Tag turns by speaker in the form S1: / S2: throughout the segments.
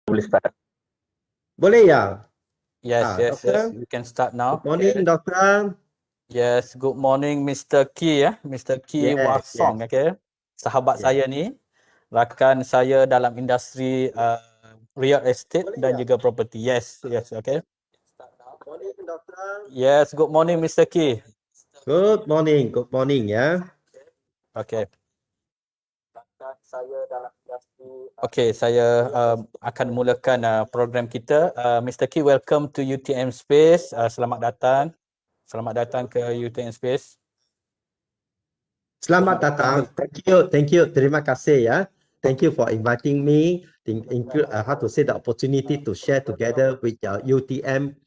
S1: Boleh start.
S2: Boleh ya?
S1: Yes, yes,
S2: Doktor.
S1: yes. You can start now.
S2: Good morning, Doktor.
S1: Yes, good morning Mr. Key ya. Mr. Key
S2: Yes,
S1: Warsong,
S2: yes,
S1: okay. Sahabat
S2: yes.
S1: saya ni, rakan saya dalam industri real estate
S2: Boleh
S1: dan
S2: ya?
S1: juga property. Yes, yes, okay.
S2: Morning, Doktor.
S1: Yes, good morning Mr. Key.
S2: Good morning ya.
S1: Okay. Okay, saya akan mulakan program kita. Mr. Key, welcome to Utmspace. Selamat datang. Selamat datang ke Utmspace.
S2: Selamat datang. Thank you. Terima kasih ya. Thank you for inviting me. Include how to say the opportunity to share together with your UTM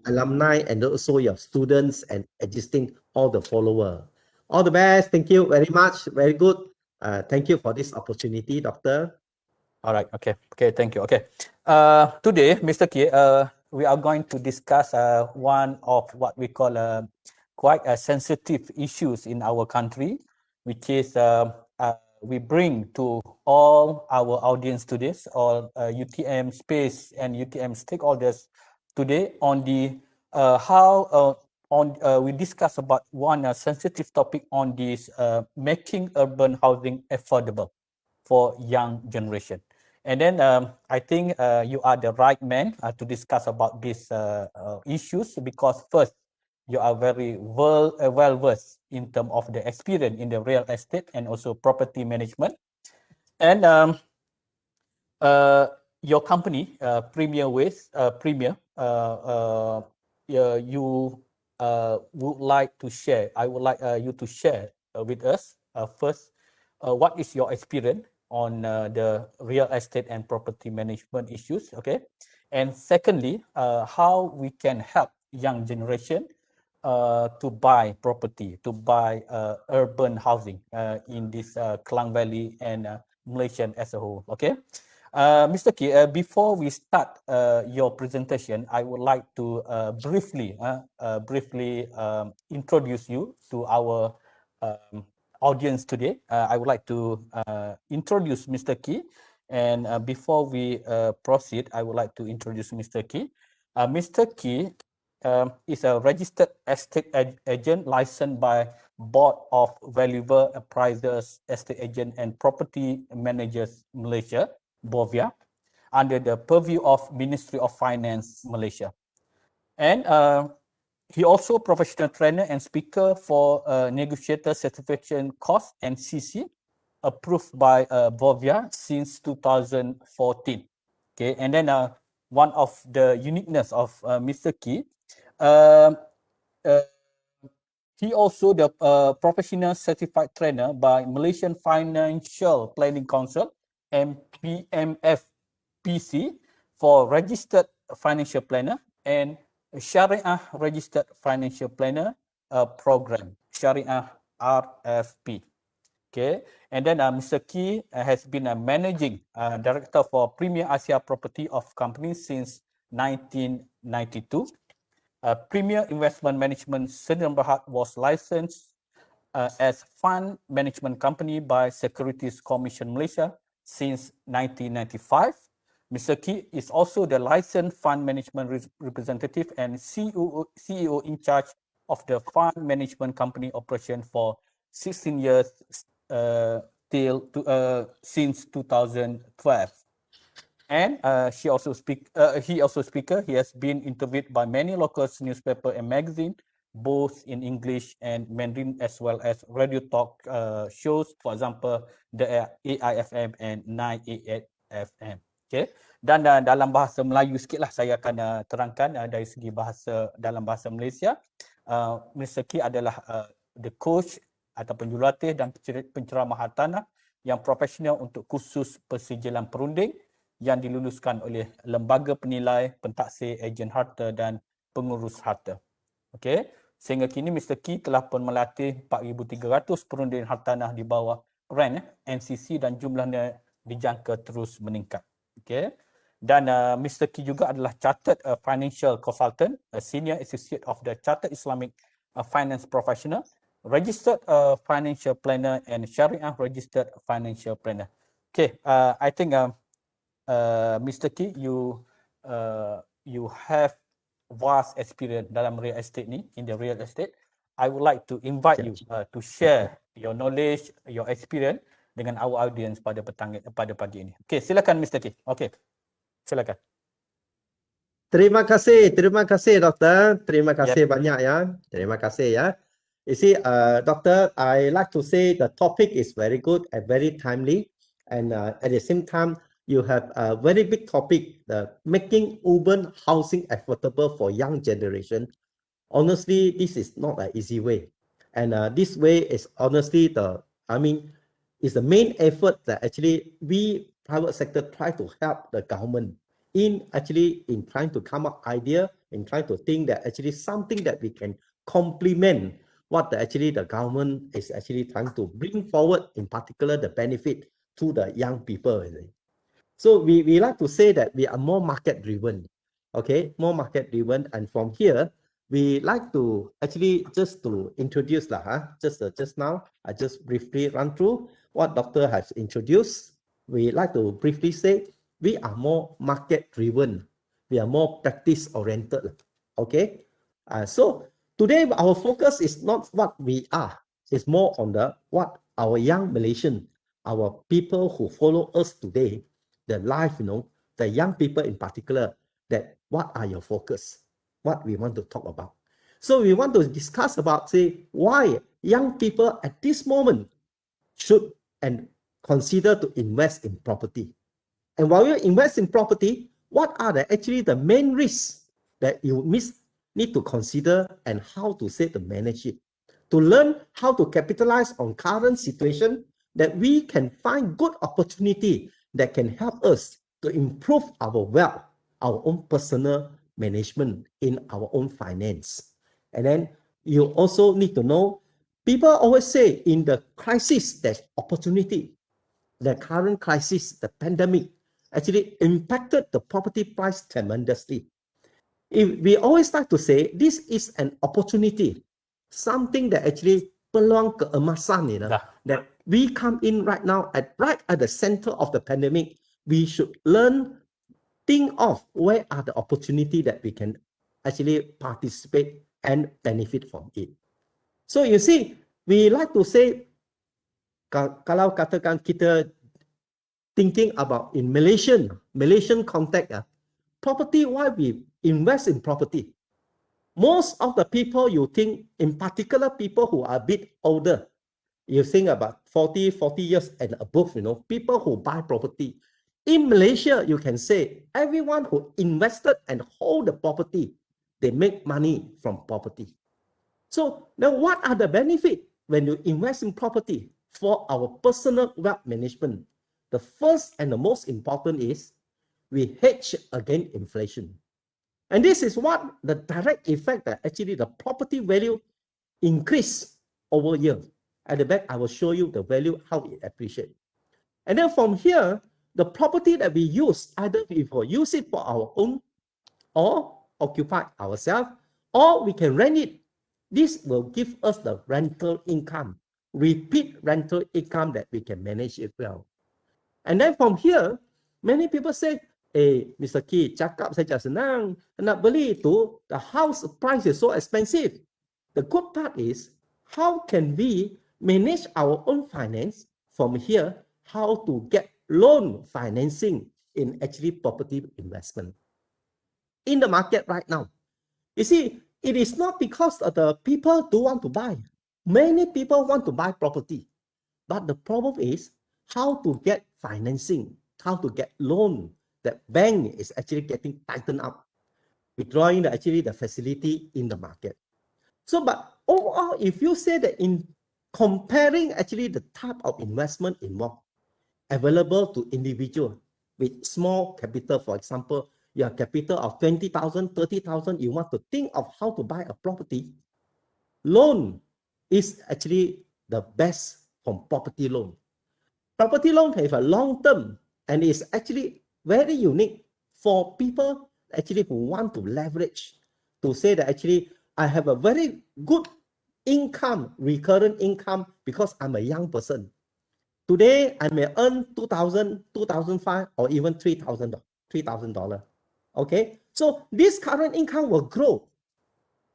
S2: alumni and also your students and existing all the follower. All the best. Thank you very much. Very good. Thank you for this opportunity, Doctor.
S1: Alright, okay, thank you. Okay, today, Mr. K, we are going to discuss one of what we call quite sensitive issues in our country, which is we bring to all our audience today, all UTM space and UTM stakeholders today on the we discuss about one sensitive topic on this making urban housing affordable for young generation. And then I think you are the right man to discuss about these issues because first, you are very well versed in terms of the experience in the real estate and also property management. And your company, Premier Waste, you would like to share, I would like you to share with us first, what is your experience on the real estate and property management issues, okay? And secondly, how we can help young generation to buy property, to buy urban housing in this Klang Valley and Malaysia as a whole, okay? Mr. K, before we start your presentation, I would like to briefly introduce you to our audience today. I would like to introduce Mr. Key. And before we proceed, I would like to introduce Mr. Key. Mr. Key is a registered estate agent licensed by Board of Valuable Appraisers, Estate Agent and Property Managers Malaysia, BOVIA, under the purview of Ministry of Finance Malaysia. And he also professional trainer and speaker for negotiator certification course and CC approved by BOVIA since 2014. Okay, and then one of the uniqueness of Mr. Key, uh, uh, he also the professional certified trainer by Malaysian Financial Planning Council and PMFPC for registered financial planner and Syariah registered financial planner program, Syariah RFP. Okay, and then Mr. Key has been a managing director for Premier Asia Property of Company since 1992. Premier Investment Management Sdn Bhd was licensed as fund management company by Securities Commission Malaysia since 1995. Mr. Key is also the licensed fund management representative and CEO in charge of the fund management company operation for 16 years since 2012. And he also speaker. He has been interviewed by many local newspaper and magazine, both in English and Mandarin, as well as radio talk shows, for example, the AIFM and 988 FM. Okay. Dan dalam bahasa Melayu sikitlah saya akan terangkan dari segi bahasa dalam bahasa Malaysia. Mr. Key adalah the coach ataupun jurulatih dan penceramah hartanah yang profesional untuk khusus persijilan perunding yang diluluskan oleh lembaga penilai, pentaksir, ejen harta dan pengurus harta. Okey, sehingga kini Mr. Key telah pun melatih 4,300 perunding hartanah di bawah rank NCC dan jumlahnya dijangka terus meningkat. Okey. Dan Mr. Key juga adalah Chartered Financial Consultant, a Senior Associate of the Chartered Islamic Finance Professional, Registered Financial Planner and Syariah Registered Financial Planner. Okay, I think Mr. Ki, you have vast experience dalam real estate ni, in the real estate. I would like to invite you to share your knowledge, your experience dengan our audience pada pagi ini. Okay, silakan Mr. Ki. Okay, silakan.
S2: Terima kasih doktor. Terima kasih banyak ya. Terima kasih ya. You see, doctor, I like to say the topic is very good and very timely, and at the same time, you have a very big topic, the making urban housing affordable for young generation. Honestly, this is not an easy way, and this way is honestly is the main effort that actually we private sector try to help the government in trying to come up idea, in trying to think that actually something that we can complement what the government is actually trying to bring forward, in particular the benefit to the young people. So we like to say that we are more market driven, okay, more market driven, and from here we like to actually just to introduce just now I just briefly run through what doctor has introduced. We like to briefly say we are more market driven, we are more practice oriented, okay. So today our focus is not what we are, it's more on the what our young Malaysian, our people who follow us today, the life, the young people in particular, that what are your focus, what we want to talk about. So we want to discuss about, say, why young people at this moment should and consider to invest in property. And while you invest in property, what are actually the main risks that you need to consider, and how to say to manage it? To learn how to capitalize on current situation, that we can find good opportunity that can help us to improve our wealth, our own personal management in our own finance. And then you also need to know, people always say in the crisis there's opportunity. The current crisis, the pandemic, actually impacted the property price tremendously. If we always like to say this is an opportunity, something that actually peluang keemasan, that we come in right now right at the center of the pandemic. We should learn, think of where are the opportunity that we can actually participate and benefit from it. So you see, we like to say, kalau katakan kita thinking about in Malaysian context, property, why we invest in property? Most of the people you think, in particular people who are a bit older, you think about 40 years and above, people who buy property. In Malaysia, you can say everyone who invested and hold the property, they make money from property. So now what are the benefits when you invest in property for our personal wealth management? The first and the most important is we hedge against inflation. And this is what the direct effect that actually the property value increase over year. At the back, I will show you the value, how it appreciates. And then from here, the property that we use, either we will use it for our own or occupy ourselves, or we can rent it. This will give us the rental income, repeat rental income that we can manage it well. And then from here, many people say, Mr. Ki, cakap saja senang, nak beli itu, the house price is so expensive. The good part is, how can we manage our own finance from here, how to get loan financing in actually property investment in the market right now. You see, it is not because of the people don't want to buy. Many people want to buy property, but the problem is how to get financing, how to get loan. That bank is actually getting tightened up, withdrawing the facility in the market. So, but overall, if you say that in comparing actually the type of investment involved available to individual with small capital, for example, your capital of 20,000, 30,000, you want to think of how to buy a property, loan is actually the best from property loan. Property loan have a long term and is actually very unique for people actually who want to leverage, to say that actually I have a very good income, recurrent income, because I'm a young person. Today, I may earn 2,000, 2,500, or even $3,000. Okay, so this current income will grow.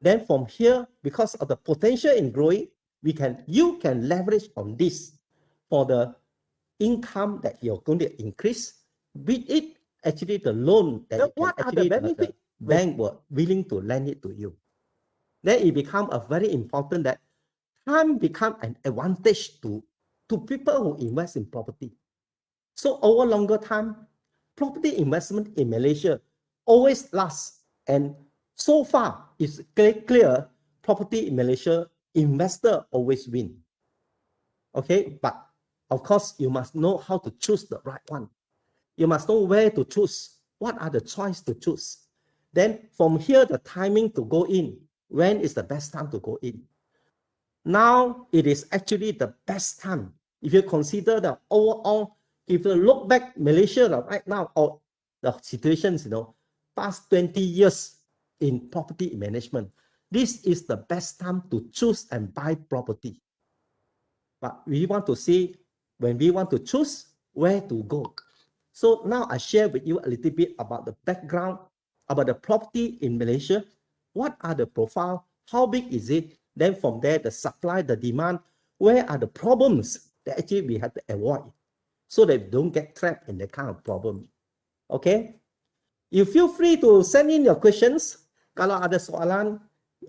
S2: Then from here, because of the potential in growing, you can leverage on this for the income that you're going to increase, be it actually the loan that you can actually the bank were willing to lend it to you. Then it become a very important that time become an advantage to people who invest in property. So over longer time, property investment in Malaysia always lasts. And so far, it's clear property in Malaysia, investor always win. Okay, but of course, you must know how to choose the right one. You must know where to choose. What are the choice to choose? Then from here, the timing to go in. When is the best time to go in? Now it is actually the best time. If you consider the overall, if you look back Malaysia right now, or the situations, past 20 years in property management, this is the best time to choose and buy property. But we want to see, when we want to choose, where to go. So now I share with you a little bit about the background, about the property in Malaysia. What are the profile? How big is it? Then from there, the supply, the demand, where are the problems that actually we have to avoid so that we don't get trapped in that kind of problem. Okay? You feel free to send in your questions. Kalau ada soalan,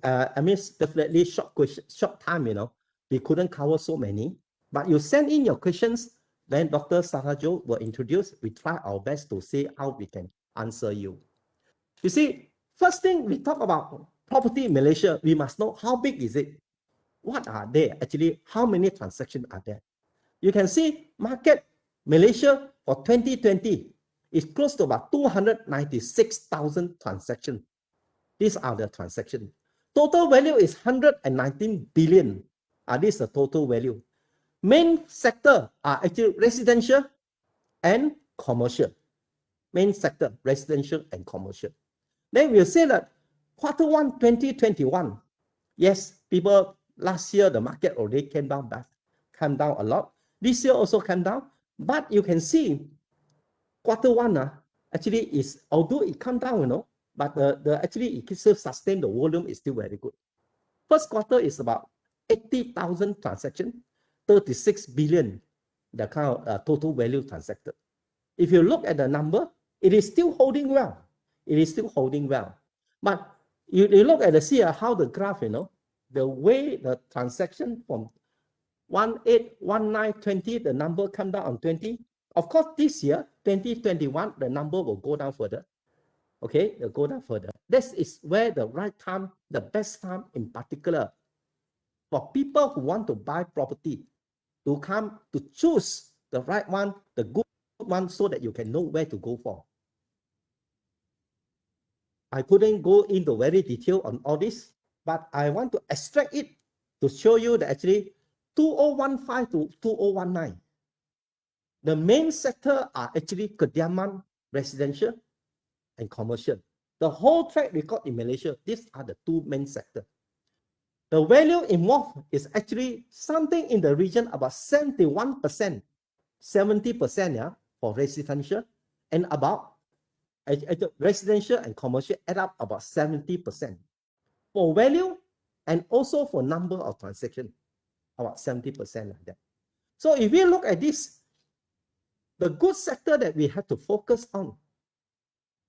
S2: I mean, definitely short time, we couldn't cover so many. But you send in your questions, then Dr. Sarajo will introduce. We try our best to see how we can answer you. You see, first thing we talk about property in Malaysia, we must know how big is it? What are there? Actually, how many transactions are there? You can see market Malaysia for 2020 is close to about 296,000 transactions. These are the transactions. Total value is 119 billion. This is the total value. Main sector are actually residential and commercial. Main sector, residential and commercial. Then we'll say that Q1 2021, yes, people last year the market already came down a lot. This year also came down, but you can see Q1 actually is, although it come down, but the actually it still sustain the volume is still very good. First quarter is about 80,000 transactions, 36 billion, the kind of total value transacted. If you look at the number, it is still holding well. It is still holding well. But you look at how the graph, the way the transaction from 18, 19, 20, the number come down on 20. Of course, this year, 2021, the number will go down further. Okay, it'll go down further. This is where the right time, the best time in particular, for people who want to buy property, to come to choose the right one, the good one, so that you can know where to go for. I couldn't go into very detail on all this, but I want to extract it to show you that actually 2015 to 2019, the main sector are actually Kediaman, residential, and commercial. The whole track record in Malaysia, these are the two main sectors. The value involved is actually something in the region about 71%, 70%, yeah, for residential, and about residential and commercial add up about 70%. For value and also for number of transactions, about 70% like that. So if we look at this, the good sector that we have to focus on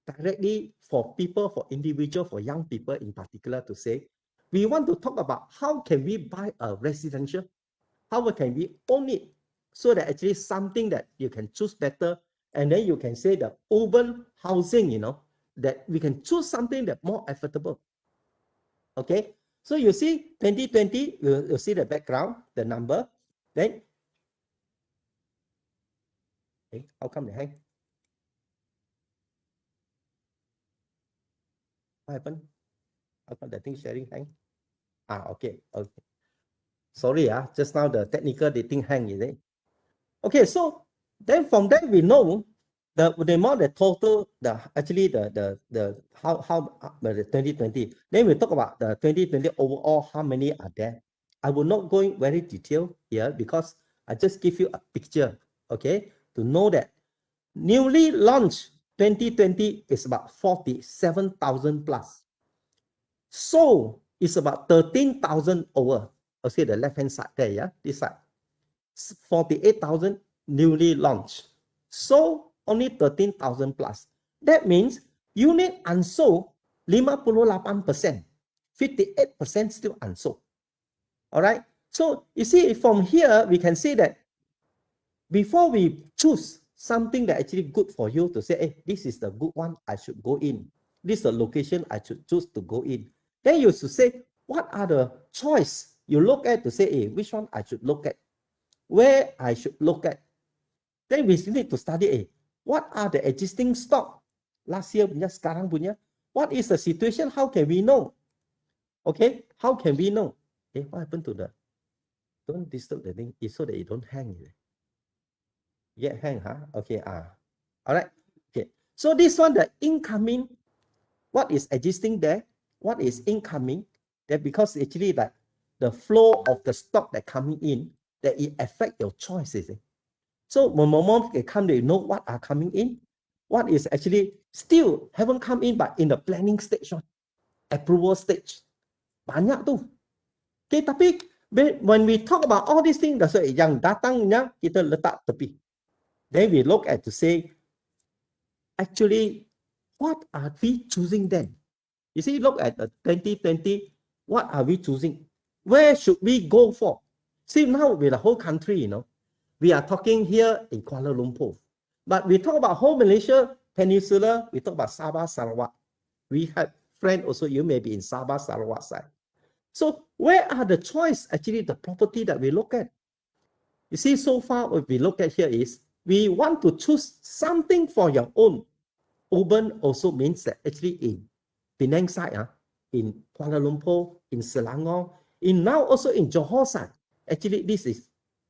S2: directly for people, for individual, for young people in particular, to say, we want to talk about how can we buy a residential, how can we own it, so that actually something that you can choose better, and then you can say the urban housing, that we can choose something that more affordable. Okay, so you see 2020, you see the background, the number, then, okay, how come they hang? What happened? How come the thing sharing hang? Okay. Sorry, just now the technical, the thing hang, is it? Okay, so then from that we know the more the total, actually the how the 2020. Then we talk about the 2020 overall, how many are there. I will not go in very detailed here because I just give you a picture, okay, to know that newly launched 2020 is about 47,000 plus. So it's about 13,000 over. Okay, the left hand side there, yeah, this side. 48,000 newly launched. So only 13,000 plus. That means unit unsold 58%. 58% still unsold. All right. So you see from here, we can see that before we choose something that actually good for you to say, hey, this is the good one, I should go in. This is the location I should choose to go in. Then you should say, what are the choice you look at to say, hey, which one I should look at, where I should look at. Then we need to study, hey, what are the existing stock last year punya, sekarang punya, what is the situation, how can we know? Okay, how can we know? Hey, what happened to the, don't disturb the thing, it's so that it don't hang. Get hang, huh? Okay, all right. Okay, so this one, the incoming, what is existing there, what is incoming, that because actually like the flow of the stock that coming in, that it affect your choices. So when more they come, they know what are coming in, what is actually still haven't come in, but in the planning stage, approval stage. Banyak tu. Okay, tapi when we talk about all these things, that's why yang datangnya kita letak tepi. Then we look at to say, actually, what are we choosing then? You see, look at the 2020, what are we choosing? Where should we go for? See, now with the whole country, we are talking here in Kuala Lumpur. But we talk about whole Malaysia Peninsula, we talk about Sabah, Sarawak. We have friends also, you may be in Sabah, Sarawak side. So where are the choice, actually, the property that we look at? You see, so far, what we look at here is, we want to choose something for your own. Urban also means that actually in Penang side, in Kuala Lumpur, in Selangor, in now also in Johor side. Actually, this is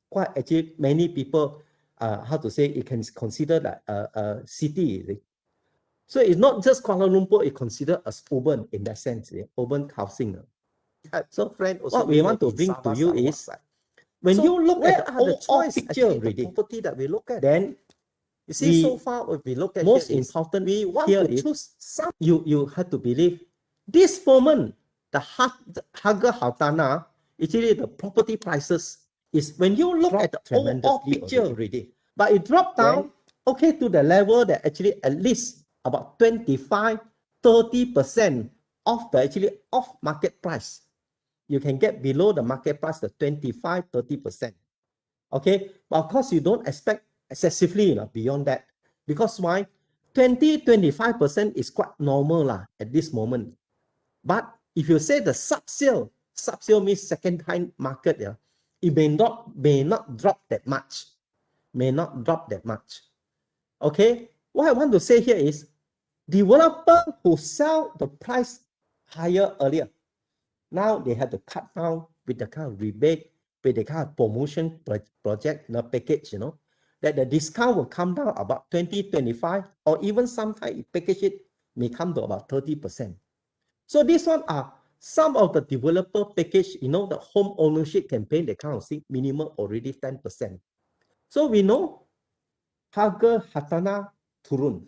S2: quite actually many people, how to say, it can consider that a city. So it's not just Kuala Lumpur, it's considered as urban in that sense, urban housing. So what we want to bring to you is, when you look at the overall picture already, property that we look at, then you see, so far, if we look at most important, we want to choose some. You have to believe this moment, the harga hartanah, actually the property prices is when you look at the overall picture already, but it dropped down, okay, to the level that actually at least about 25-30% of the actually off market price. You can get below the market price, the 25-30%. Okay, but of course you don't expect excessively beyond that, because why? 20-25% is quite normal at this moment. But if you say the sub-sale means second hand market, it may not drop that much. Okay, what I want to say here is, developer who sell the price higher earlier, now they have to cut down with the kind of rebate, with the kind of promotion project, package, that the discount will come down about 20-25, or even sometimes package it may come to about 30%. So these one are some of the developer package, the home ownership campaign, they kind of see minimum already 10%. So we know harga hartanah turun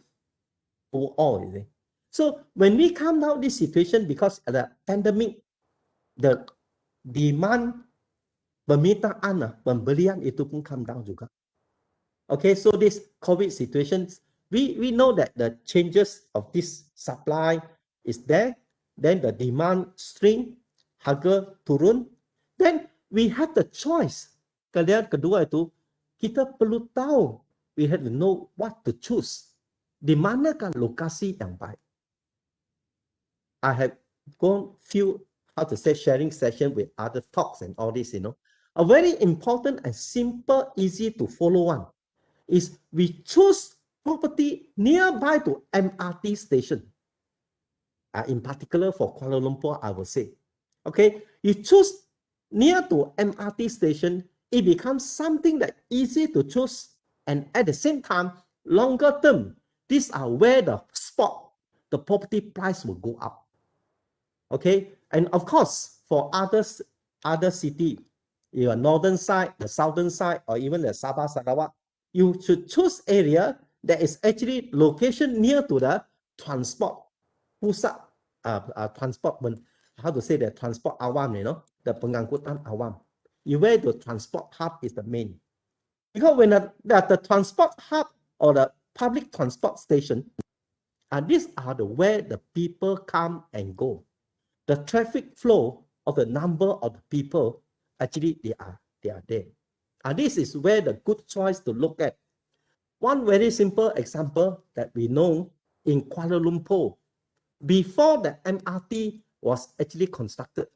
S2: overall, is it? So when we come down this situation, because of the pandemic, the demand permintaan, pembelian itu pun come down juga. Okay, so this COVID situation, we know that the changes of this supply is there, then the demand string, harga turun, then we have the choice. Kalian kedua itu, kita perlu tahu, we have to know what to choose. Di manakah lokasi yang baik? I have gone few, how to say, sharing session with other talks and all this, A very important and simple, easy to follow one is we choose property nearby to MRT station. In particular for Kuala Lumpur, I will say. Okay, you choose near to MRT station, it becomes something that easy to choose, and at the same time, longer term, these are where the property price will go up. Okay, and of course, for other city, your northern side, the southern side, or even the Sabah Sarawak, you should choose area that is actually location near to the transport pusat, transport, how to say the transport awam, the pengangkutan awam. Where the transport hub is the main. Because when the transport hub or the public transport station, these are where the people come and go. The traffic flow of the number of people, actually they are there. This is where the good choice to look at. One very simple example that we know in Kuala Lumpur, before the MRT was actually constructed,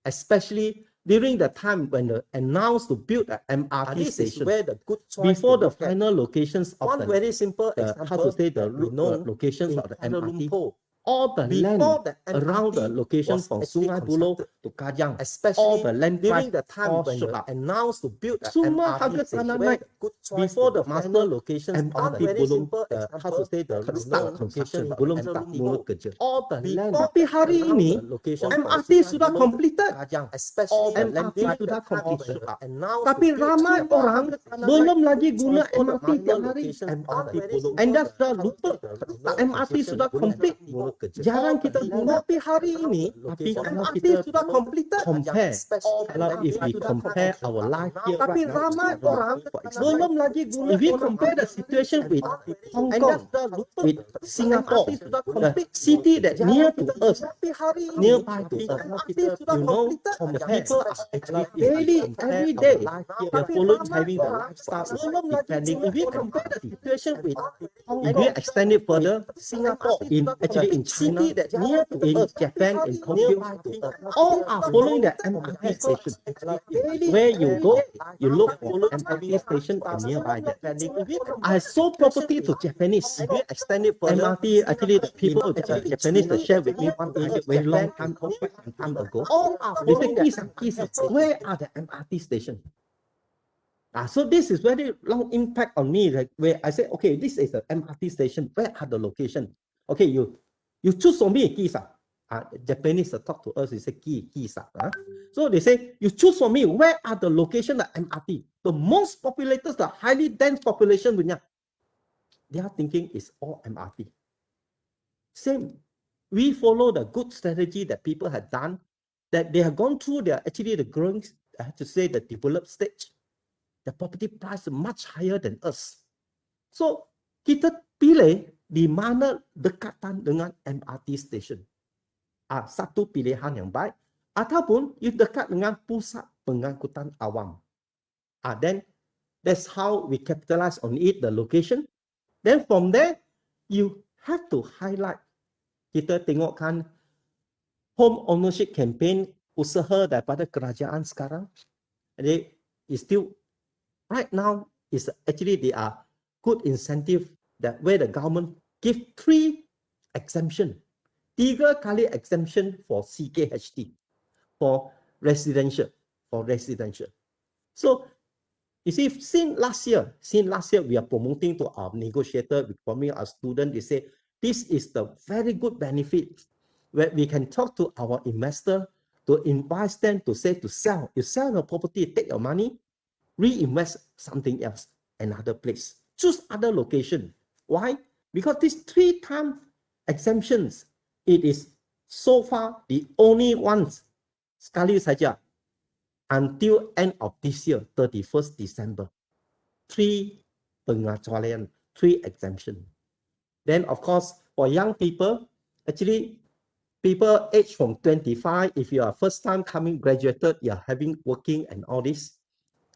S2: especially during the time when they announced to build an MRT station, where the good choice before the final locations of one very simple example, how to say the locations of the MRT, all the land around the location from Sungai Buloh to Kajang, all the land during the time when they announced to build the MRT station, where the good choice before the master locations MRT belum, how to say the start construction belum start mula kerja. All the land. Tapi hari ini MRT sudah completed. MRT sudah completed. Tapi ramai orang belum lagi guna MRT tiap hari. Anda sudah lupa MRT sudah complete. Jarang kita guna. Tapi hari ini, kalau kita sudah completed, compare. Kalau if we compare our life here, tapi ramai orang belum lagi guna. If we compare the situation with Hong Kong, with Singapore, the city that near to us, nearby to us, the people are actually daily, every day, they are following having the lifestyle depending. If we compare the situation with Hong Kong, if we extend it further, Singapore, actually in China, in Japan, in Tokyo, all are following the MRT station. Where you go, you look for MRT station and nearby that. I sold property to Japanese. MRT, actually the people, Japanese, they share with me one very long time ago. They say, Kisa, where are the MRT stations? So this is very long impact on me, like where I say, okay, this is the MRT station. Where are the location? Okay, you choose for me, Kisa. Japanese talk to us, they say, Kisa. So they say, you choose for me, where are the location of MRT? The most populated, the highly dense population, their thinking is all MRT. Same. We follow the good strategy that people have done, that they have gone through actually the growing, I have to say, the developed stage. The property price is much higher than us. So, kita pilih di mana dekatan dengan MRT station. Satu pilihan yang baik. Ataupun you dekat dengan pusat pengangkutan awam. Then, that's how we capitalize on it, the location. Then from there, you have to highlight. Kita tengokkan home ownership campaign usaha daripada kerajaan sekarang. Jadi, is still right now is actually they are good incentive that where the government give 3 exemption. 3 kali exemption for CKHT, for residential. So, you see, since last year, we are promoting to our negotiator, informing our student, they say, this is the very good benefit where we can talk to our investor to advise them to say to sell. You sell your property, take your money, reinvest something else, another place. Choose other location. Why? Because these 3 times exemptions, it is so far the only ones, sekali saja, until end of this year, 31st December. 3 pengecualian, 3 exemption. Then, of course, for young people, actually, people aged from 25, if you are first time coming graduated, you are having working and all this,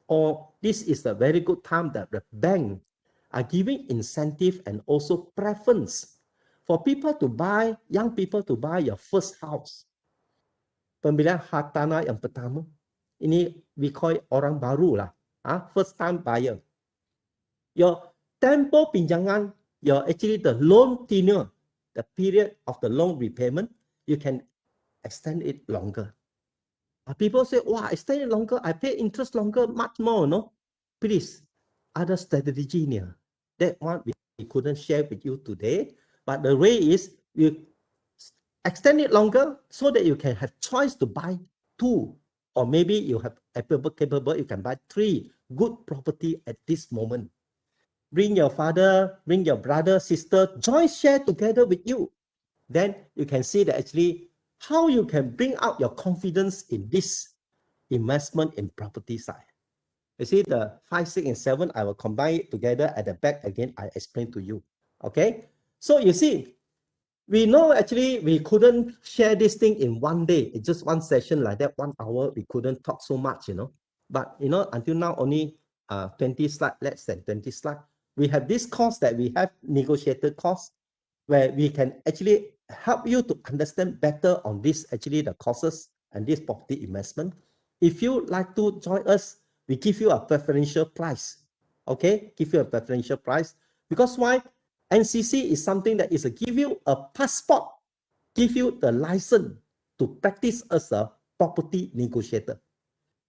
S2: or this is a very good time that the bank are giving incentive and also preference for people to buy, young people to buy your first house. Pembelian hartanah yang pertama, ini we call it orang baru lah, first time buyer. Your tempo pinjangan, actually the loan tenure, the period of the loan repayment, you can extend it longer. People say, wow, extend it longer, I pay interest longer, much more, no? Please, other strategy here. That one we couldn't share with you today, but the way is you extend it longer so that you can have choice to buy 2 or maybe you have capable, you can buy 3 good property at this moment. Bring your father, bring your brother, sister, join share together with you. Then you can see that actually how you can bring out your confidence in this investment in property side. You see the 5, 6, and 7, I will combine it together at the back again. I explain to you. Okay. So you see, we know actually we couldn't share this thing in one day. It's just one session like that, 1 hour. We couldn't talk so much, But until now only 20 slides, less than 20 slides. We have this course that we have negotiated course where we can actually help you to understand better on this actually the courses and this property investment. If you like to join us, we give you a preferential price. Okay, give you a preferential price because why? NCC is something that is a give you a passport, give you the license to practice as a property negotiator.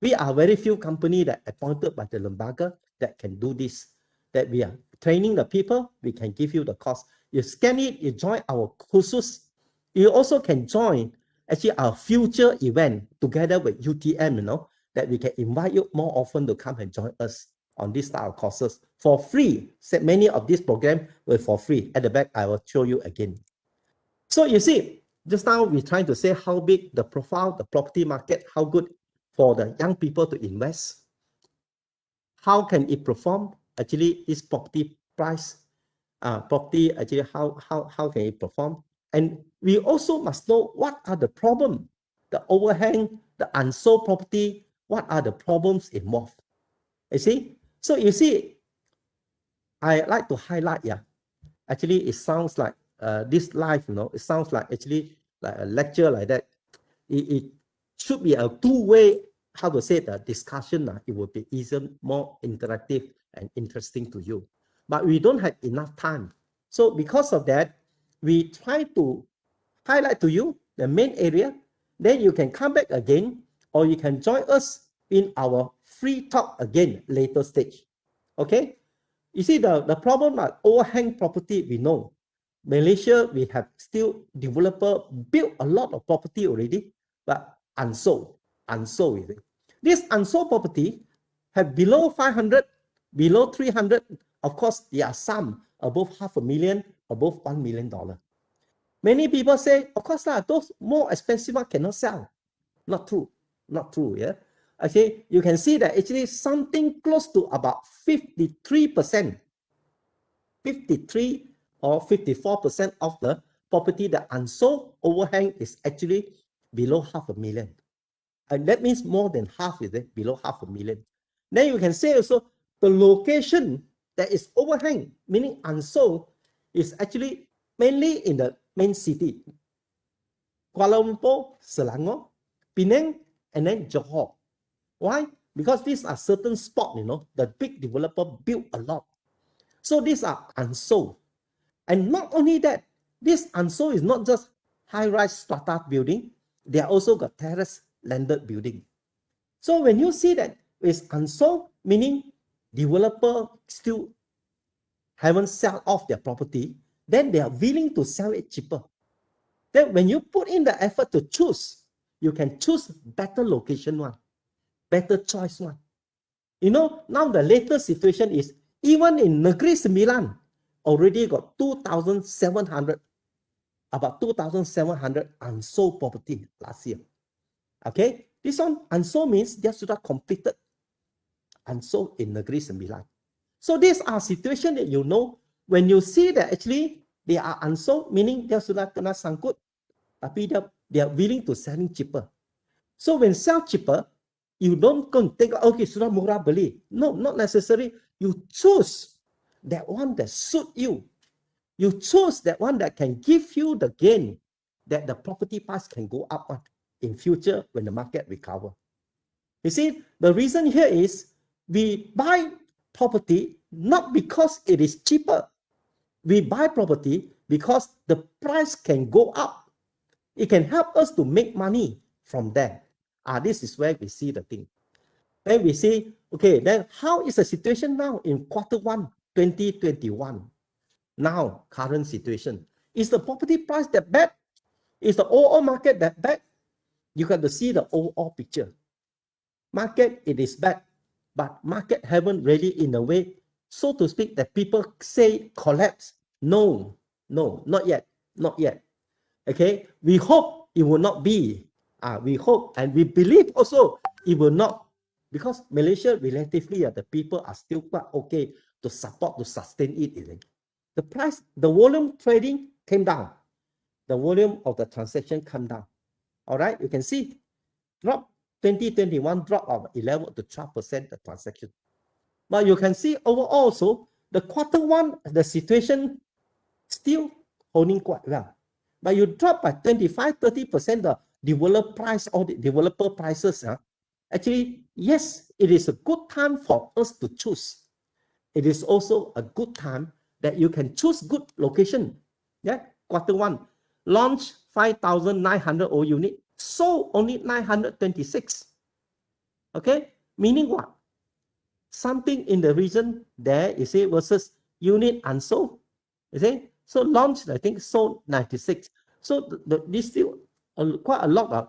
S2: We are very few company that appointed by the Lembaga that can do this, that we are training the people, we can give you the cost. You scan it, you join our courses. You also can join actually our future event together with UTM, that we can invite you more often to come and join us on this style of courses for free. Many of these programs were for free. At the back, I will show you again. So you see, just now we're trying to say how big the profile, the property market, how good for the young people to invest. How can it perform? Actually, this property price, property actually how can it perform? And we also must know what are the problems, the overhang, the unsold property, what are the problems involved. You see? So you see, I like to highlight, actually it sounds like this live, it sounds like actually like a lecture like that. It should be a two-way, how to say, the discussion. It will be easier, more interactive and interesting to you. But we don't have enough time. So because of that, we try to highlight to you the main area. Then you can come back again, or you can join us in our free talk again later stage. Okay? You see, the problem at overhang property, we know. Malaysia, we have still developer built a lot of property already, but unsold. Unsold, this unsold property have below 500, below 300. Of course, there are some above $500,000, above $1 million. Many people say, of course, those more expensive ones cannot sell. Not true. Not true, yeah. Okay, you can see that actually something close to about 53%, 53 or 54% of the property that unsold overhang is actually below $500,000. And that means more than half is it, below $500,000. Then you can say also the location that is overhang, meaning unsold, is actually mainly in the main city. Kuala Lumpur, Selangor, Penang, and then Johor. Why? Because these are certain spots, the big developer built a lot. So these are unsold. And not only that, this unsold is not just high-rise strata building, they are also got terrace landed building. So when you see that it's unsold, meaning developer still haven't sell off their property, then they are willing to sell it cheaper. Then when you put in the effort to choose, you can choose better location one, better choice one. Now the latest situation is even in Negeri Sembilan, already got 2,700, about 2,700 unsold property last year. Okay, this one unsold means they sudah completed unsold in Negeri Sembilan. So these are situations that when you see that actually they are unsold, meaning they sudah kena sangkut, tapi they are willing to selling cheaper. So when sell cheaper, you don't go and think, okay, sudah murah beli. No, not necessary. You choose that one that suit you. You choose that one that can give you the gain that the property price can go up in future when the market recover. You see, the reason here is we buy property not because it is cheaper. We buy property because the price can go up. It can help us to make money from there. This is where we see the thing. Then we see, okay, then how is the situation now in Q1 2021? Now, current situation. Is the property price that bad? Is the overall market that bad? You got to see the overall picture. market, it is bad, but market haven't really in a way, so to speak, that people say collapse. No, no, not yet, not yet. Okay, we hope it will not be. We hope and we believe also it will not, because Malaysia relatively, the people are still quite okay to support, to sustain it. The price, the volume trading came down. The volume of the transaction came down. All right, you can see drop 2021 drop of 11 to 12% the transaction. But you can see overall also the Q1, the situation still holding quite well. But you drop by 25-30% the developer price or the developer prices. Actually, yes, it is a good time for us to choose. It is also a good time that you can choose good location. Yeah, Q1 launch 5,900 O unit, sold only 926. Okay, meaning what? Something in the region there, you see, versus unit unsold. You see, so launched, I think, sold 96. So this still quite a lot of.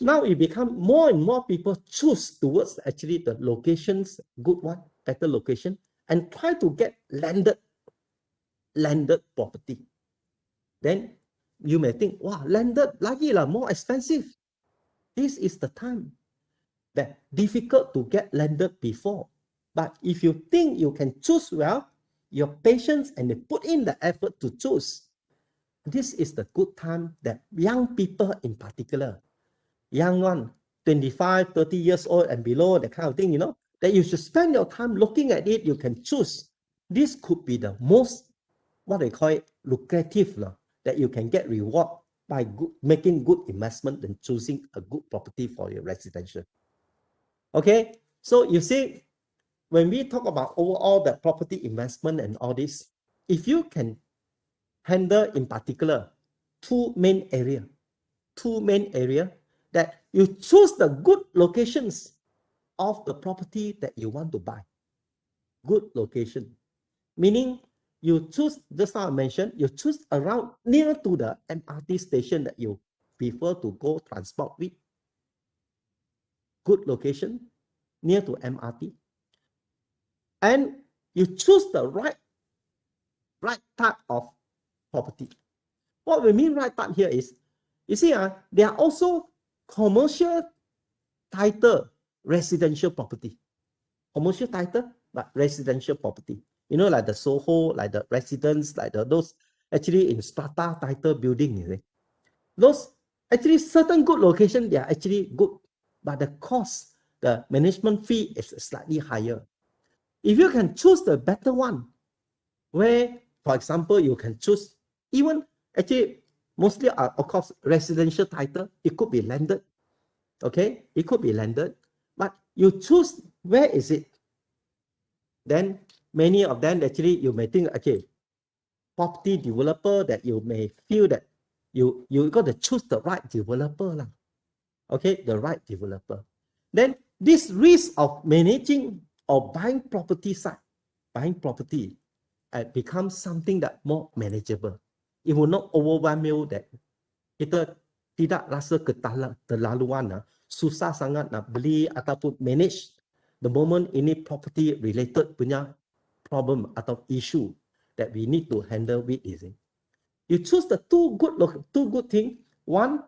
S2: Now it become more and more people choose towards actually the locations, good one, better location, and try to get landed property. Then you may think, wow, landed lagi lah, more expensive. This is the time that difficult to get landed before. But if you think you can choose well, your patience and they put in the effort to choose, this is the good time that young people in particular, young one, 25, 30 years old and below, that kind of thing, that you should spend your time looking at it, you can choose. This could be the most, what they call it, lucrative, that you can get reward by making good investment and choosing a good property for your residential. Okay, so you see, when we talk about overall the property investment and all this, if you can handle in particular two main area that you choose the good locations of the property that you want to buy. Good location, meaning you choose, just now I mentioned, you choose around near to the MRT station that you prefer to go transport with. Good location, near to MRT. And you choose the right type of property. What we mean right type here is, you see, there are also commercial title residential property. Commercial title, but residential property. Like the Soho, like the residence, like those actually in strata title building. You see? Those actually certain good location, they are actually good, but the cost, the management fee is slightly higher. If you can choose the better one, where, for example, you can choose even actually mostly of course residential title, it could be landed. Okay, it could be landed, but you choose where is it. Then many of them actually you may think, okay, property developer, that you may feel that you got to choose the right developer lah. Okay, the right developer. Then this risk of managing or buying property becomes something that more manageable. It will not overwhelm you that kita tidak rasa terlaluan, susah sangat nak beli ataupun manage the moment ini property related punya problem atau issue that we need to handle with. You choose the two good thing. One,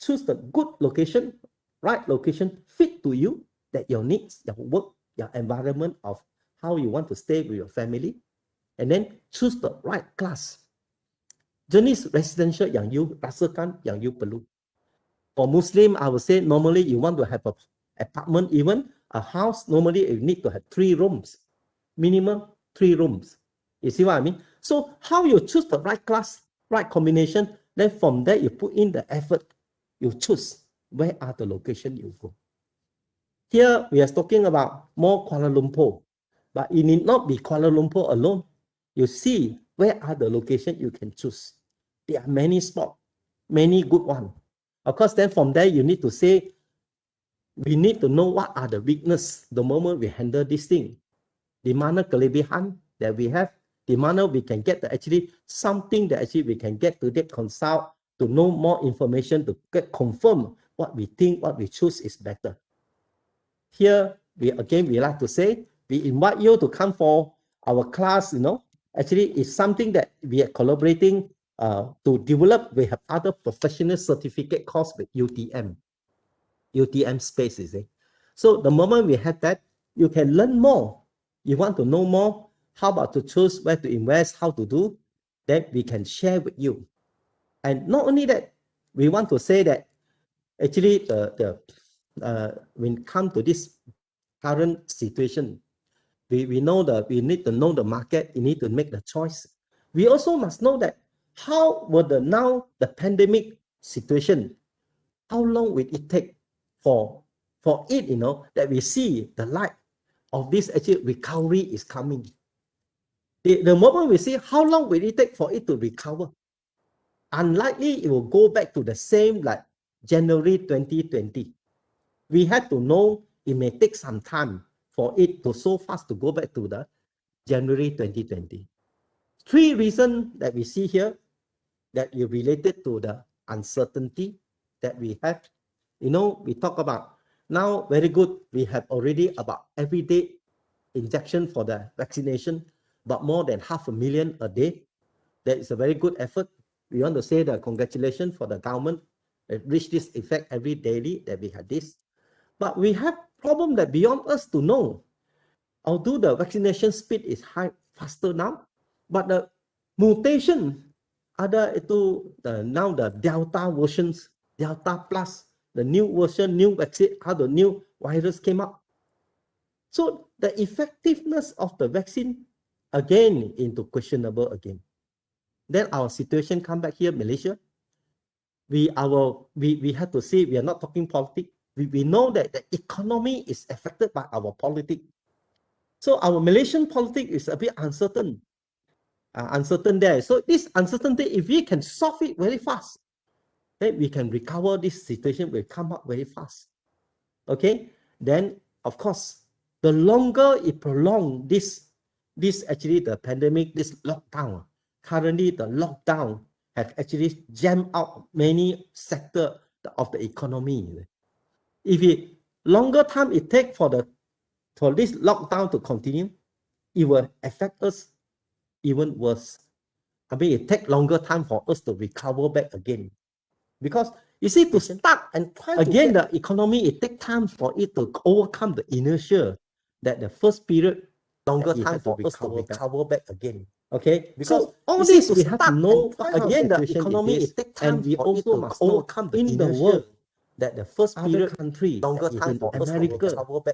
S2: choose the good location, right location fit to you, that your needs, your work, your environment of how you want to stay with your family. And then choose the right class. Jenis residential yang you rasakan, yang you perlu. For Muslim, I would say normally you want to have an apartment, even a house, normally you need to have 3 rooms. Minimum 3 rooms. You see what I mean? So how you choose the right class, right combination, then from there you put in the effort, you choose where are the location you go. Here we are talking about more Kuala Lumpur, but it need not be Kuala Lumpur alone. You see where are the location you can choose. There are many spots, many good ones. Of course, then from there you need to say, we need to know what are the weakness the moment we handle this thing. Di mana kelebihan that we have, di mana we can get actually something that actually we can get to get consult, to know more information, to get confirm what we think, what we choose is better. here we like to say, we invite you to come for our class, actually it's something that we are collaborating to develop. We have other professional certificate course with Utmspace, you see. So the moment we have that, you can learn more. You want to know more, how about to choose where to invest, how to do, then we can share with you. And not only that, we want to say that actually when it comes to this current situation, we know that we need to know the market, we need to make the choice. We also must know that how will the pandemic situation, how long will it take for it, that we see the light of this actually recovery is coming. The moment we see how long will it take for it to recover, unlikely it will go back to the same like January 2020. We had to know it may take some time for it to so fast to go back to the January 2020. Three reasons that we see here that is related to the uncertainty that we have. We talk about now, very good, we have already about everyday injection for the vaccination, but more than 500,000 a day. That is a very good effort. We want to say the congratulations for the government that reached this effect every daily that we had this. But we have problem that beyond us to know. Although the vaccination speed is faster now, but the mutation ada itu now the Delta versions, Delta plus, the new version, new vaccine, how the new virus came up. So the effectiveness of the vaccine again into questionable again. Then our situation come back here, Malaysia. We have to see, we are not talking politics. We know that the economy is affected by our politics. So our Malaysian politics is a bit uncertain there. So this uncertainty, if we can solve it very fast, then we can recover this situation, will come up very fast. Okay, then of course, the longer it prolong this actually the pandemic, this lockdown, currently the lockdown has actually jammed out many sectors of the economy. If it longer time it take for this lockdown to continue, it will affect us even worse. I mean, it take longer time for us to recover back again. Because you see, to start and try again the economy, it takes time for it to overcome the inertia that the first period longer time for us to recover back again. Okay, because so all this we have to know again the economy, it takes time and we also must overcome the in the world that the first period country longer time for America,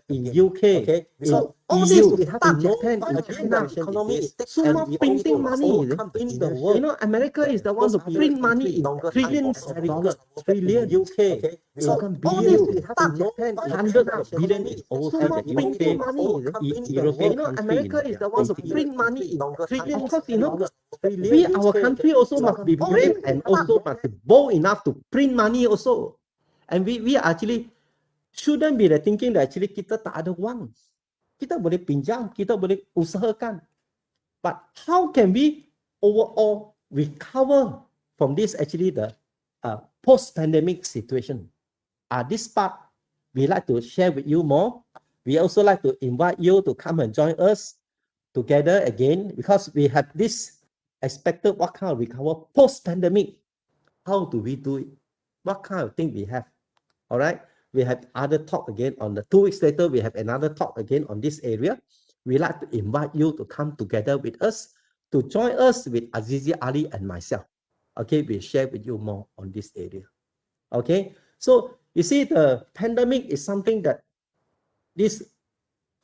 S2: in UK, okay, so all this we have to know Japan, in China, economy so printing money in the world. America is the one who print money in trillions of dollars, trillion UK. Okay, so all this we have to know hundreds of billion is also the UK money, European country. America is the one who print money in trillions of dollars. We, our country also must be brave and also must be bold enough to print money also. And we actually shouldn't be the thinking that actually kita tak ada wang. Kita boleh pinjam, kita boleh usahakan. But how can we overall recover from this actually the post-pandemic situation? This part we like to share with you more. We also like to invite you to come and join us together again, because we have this expected what kind of recover post-pandemic. How do we do it? What kind of thing we have? All right, we have other talk again on the 2 weeks later. We have another talk again on this area. We like to invite you to come together with us to join us with Azizi Ali and myself. Okay, we'll share with you more on this area. Okay, so you see, the pandemic is something that this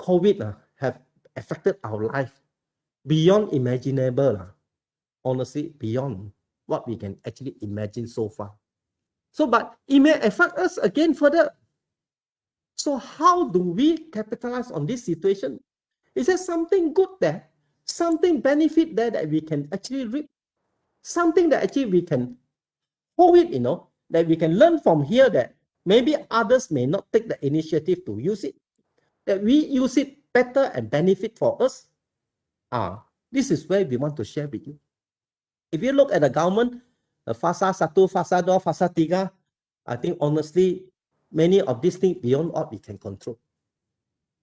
S2: COVID have affected our life beyond imaginable. Honestly, beyond what we can actually imagine so far. So, but it may affect us again further. So how do we capitalize on this situation? Is there something good there? Something benefit there that we can actually reap? Something that actually we can hold it, that we can learn from here, that maybe others may not take the initiative to use it, that we use it better and benefit for us? This is where we want to share with you. If you look at the government, fasa 1, fasa 2, fasa 3, I think honestly, many of these things beyond what we can control.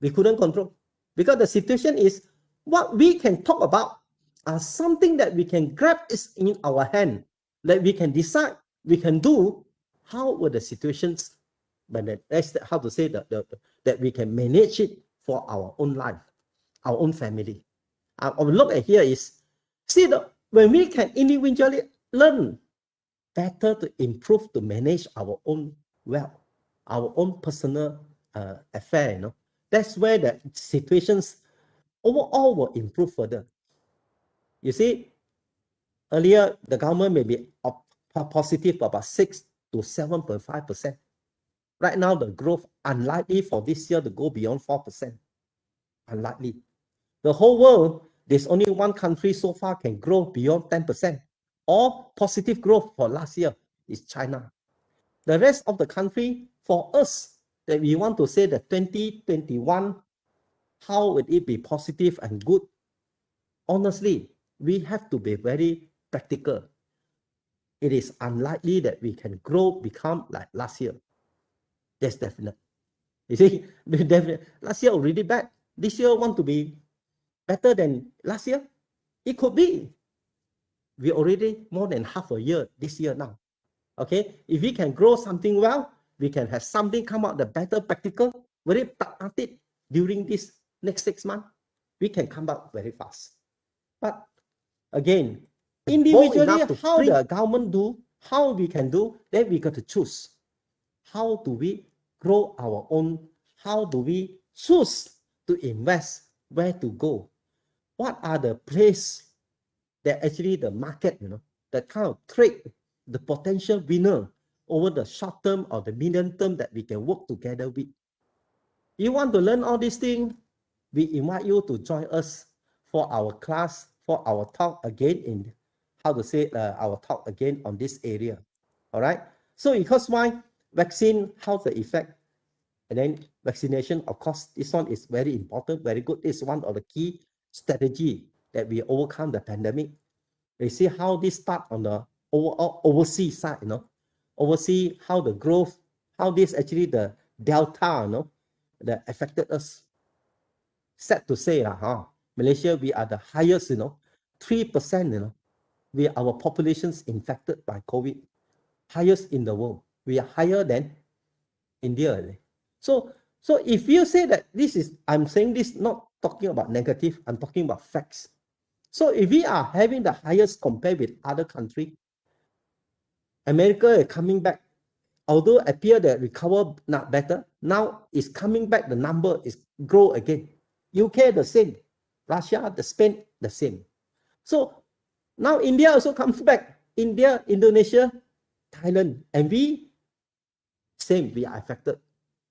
S2: We couldn't control because the situation is what we can talk about are something that we can grab is in our hand, that we can decide, we can do. How will the situations, but that's how to say that we can manage it for our own life, our own family. Our look at here is see when we can individually learn better to improve to manage our own wealth, our own personal affair, that's where the situations overall will improve further. You see, earlier the government may be positive about 6 to 7.5%. Right now, the growth unlikely for this year to go beyond 4%. Unlikely. The whole world, there's only one country so far can grow beyond 10%. Or positive growth for last year is China. The rest of the country, for us, that we want to say that 2021, how would it be positive and good? Honestly, we have to be very practical. It is unlikely that we can grow, become like last year. That's definite. You see, definitely. Last year already bad. This year want to be better than last year? It could be. We already more than half a year this year now. Okay, if we can grow something well, we can have something come out the better practical, very pragmatic during this next 6 months, we can come out very fast. But again, individually, how the government do, how we can do, then we got to choose. How do we grow our own? How do we choose to invest? Where to go? What are the place that actually the market, that kind of trade the potential winner over the short term or the medium term that we can work together with. You want to learn all these things, we invite you to join us for our class, for our talk again in how to say our talk again on this area. All right. So because why vaccine, how's the effect? And then vaccination, of course, this one is very important, very good. This is one of the key strategy that we overcome the pandemic. You see how this start on the overseas side, overseas, how the growth, how this actually the Delta, that affected us. Sad to say, Malaysia, we are the highest, 3%, our populations infected by COVID, highest in the world. We are higher than India. So if you say that this is, I'm saying this not talking about negative, I'm talking about facts. So if we are having the highest compared with other countries, America is coming back. Although appear that recover not better, now is coming back, the number is grow again. UK the same, Russia, the Spain the same. So now India also comes back. India, Indonesia, Thailand, and we are affected.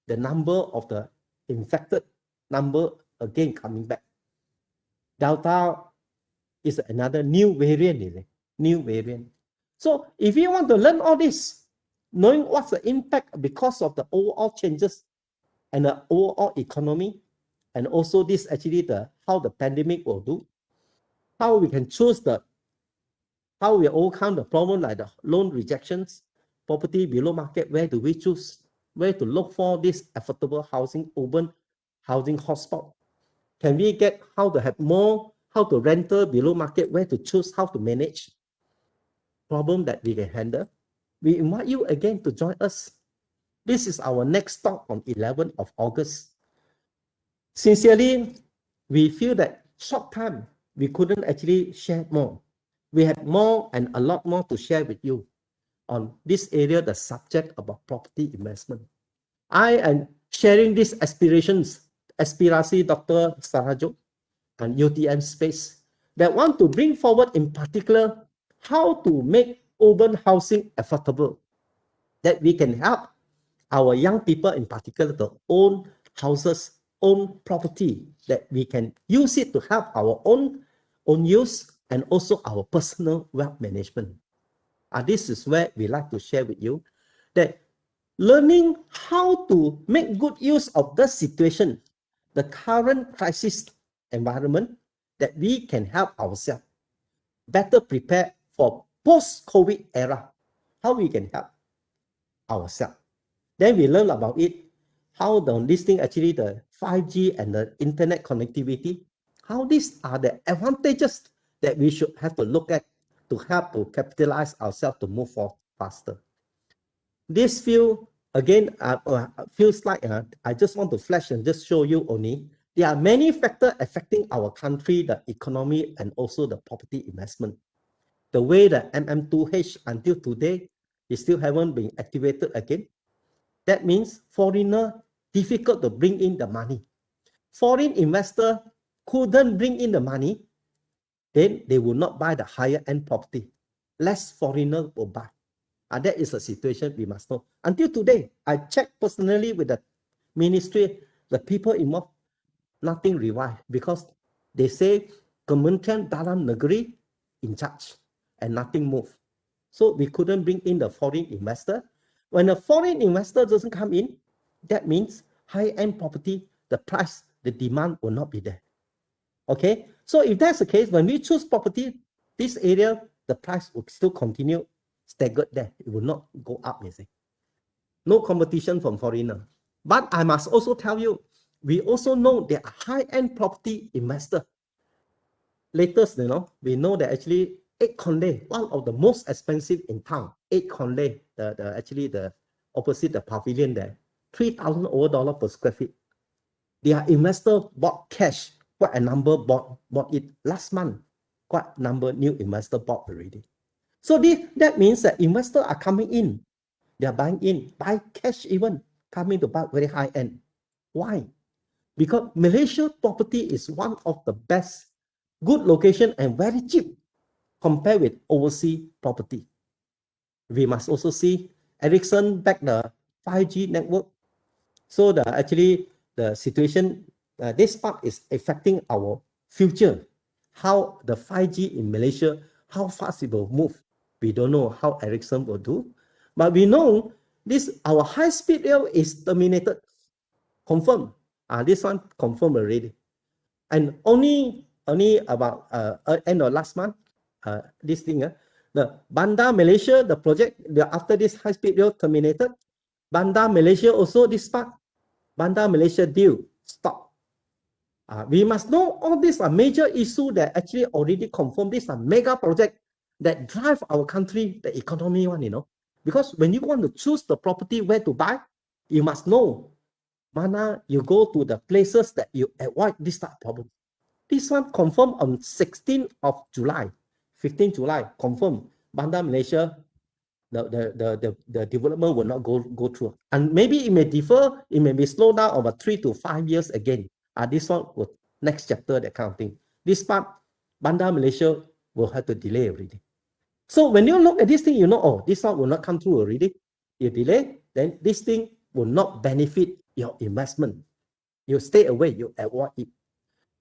S2: The number of the infected number again coming back. Delta is another new variant, new variant. So if you want to learn all this, knowing what's the impact because of the overall changes and the overall economy, and also this actually how the pandemic will do, how we can choose how we overcome the problem like the loan rejections, property below market, where do we choose, where to look for this affordable housing, urban housing hotspot. Can we get how to have more, how to rental below market, where to choose, how to manage problem that we can handle. We invite you again to join us. This is our next talk on 11th of August. Sincerely, we feel that short time, we couldn't actually share more. We have more and a lot more to share with you on this area, the subject about property investment. I am sharing these aspirasi Dr. Sarajo and Utmspace that want to bring forward in particular how to make urban housing affordable, that we can help our young people in particular to own houses, own property, that we can use it to help our own use and also our personal wealth management. This is where we like to share with you that learning how to make good use of the situation, the current crisis environment, that we can help ourselves better prepare for post-COVID era, how we can help ourselves. Then we learn about it, how this thing actually the 5G and the internet connectivity, how these are the advantages that we should have to look at to help to capitalize ourselves to move forward faster. This feels like I just want to flash and just show you only. There are many factors affecting our country, the economy, and also the property investment. The way the MM2H until today is still haven't been activated again. That means foreigner difficult to bring in the money. Foreign investor couldn't bring in the money, then they will not buy the higher end property. Less foreigner will buy. That is a situation we must know. Until today, I checked personally with the ministry, the people involved, nothing revived because they say Kementerian Dalam Negeri in charge and nothing moved. So we couldn't bring in the foreign investor. When a foreign investor doesn't come in, that means high-end property, the price, the demand will not be there. Okay, so if that's the case, when we choose property, this area, the price will still continue staggered there. It will not go up, you see. No competition from foreigner. But I must also tell you, we also know there are high-end property investor. Latest, we know that actually 8 Conley, one of the most expensive in town, 8 Conley, the opposite the pavilion there, $3,000 per square feet. Their investor bought cash. Quite a number bought it last month. Quite a number new investor bought already. So that means that investors are coming in. They are buying in, buy cash even, coming to buy very high end. Why? Because Malaysia property is one of the best, good location and very cheap compared with overseas property. We must also see Ericsson back the 5G network. So the situation, this part is affecting our future. How the 5G in Malaysia, how fast it will move. We don't know how Ericsson will do. But we know our high-speed rail is terminated. Confirmed. This one confirmed already. And only about end of last month, this thing, the Bandar Malaysia, the project, after this high-speed rail terminated, Bandar Malaysia also, this part, Bandar Malaysia deal, stop. We must know all these are major issues that actually already confirmed. These are mega projects that drive our country, the economy one, Because when you want to choose the property where to buy, you must know, mana you go to the places that you avoid this type of problem. This one confirmed on 16th of July, 15th July, confirmed. Bandar Malaysia, the development will not go through. And maybe it may differ, it may be slowed down over 3 to 5 years again. This one will next chapter, that kind of thing. This part, Bandar Malaysia will have to delay already. So when you look at this thing, this one will not come through already. You delay, then this thing will not benefit your investment. You stay away, you avoid it.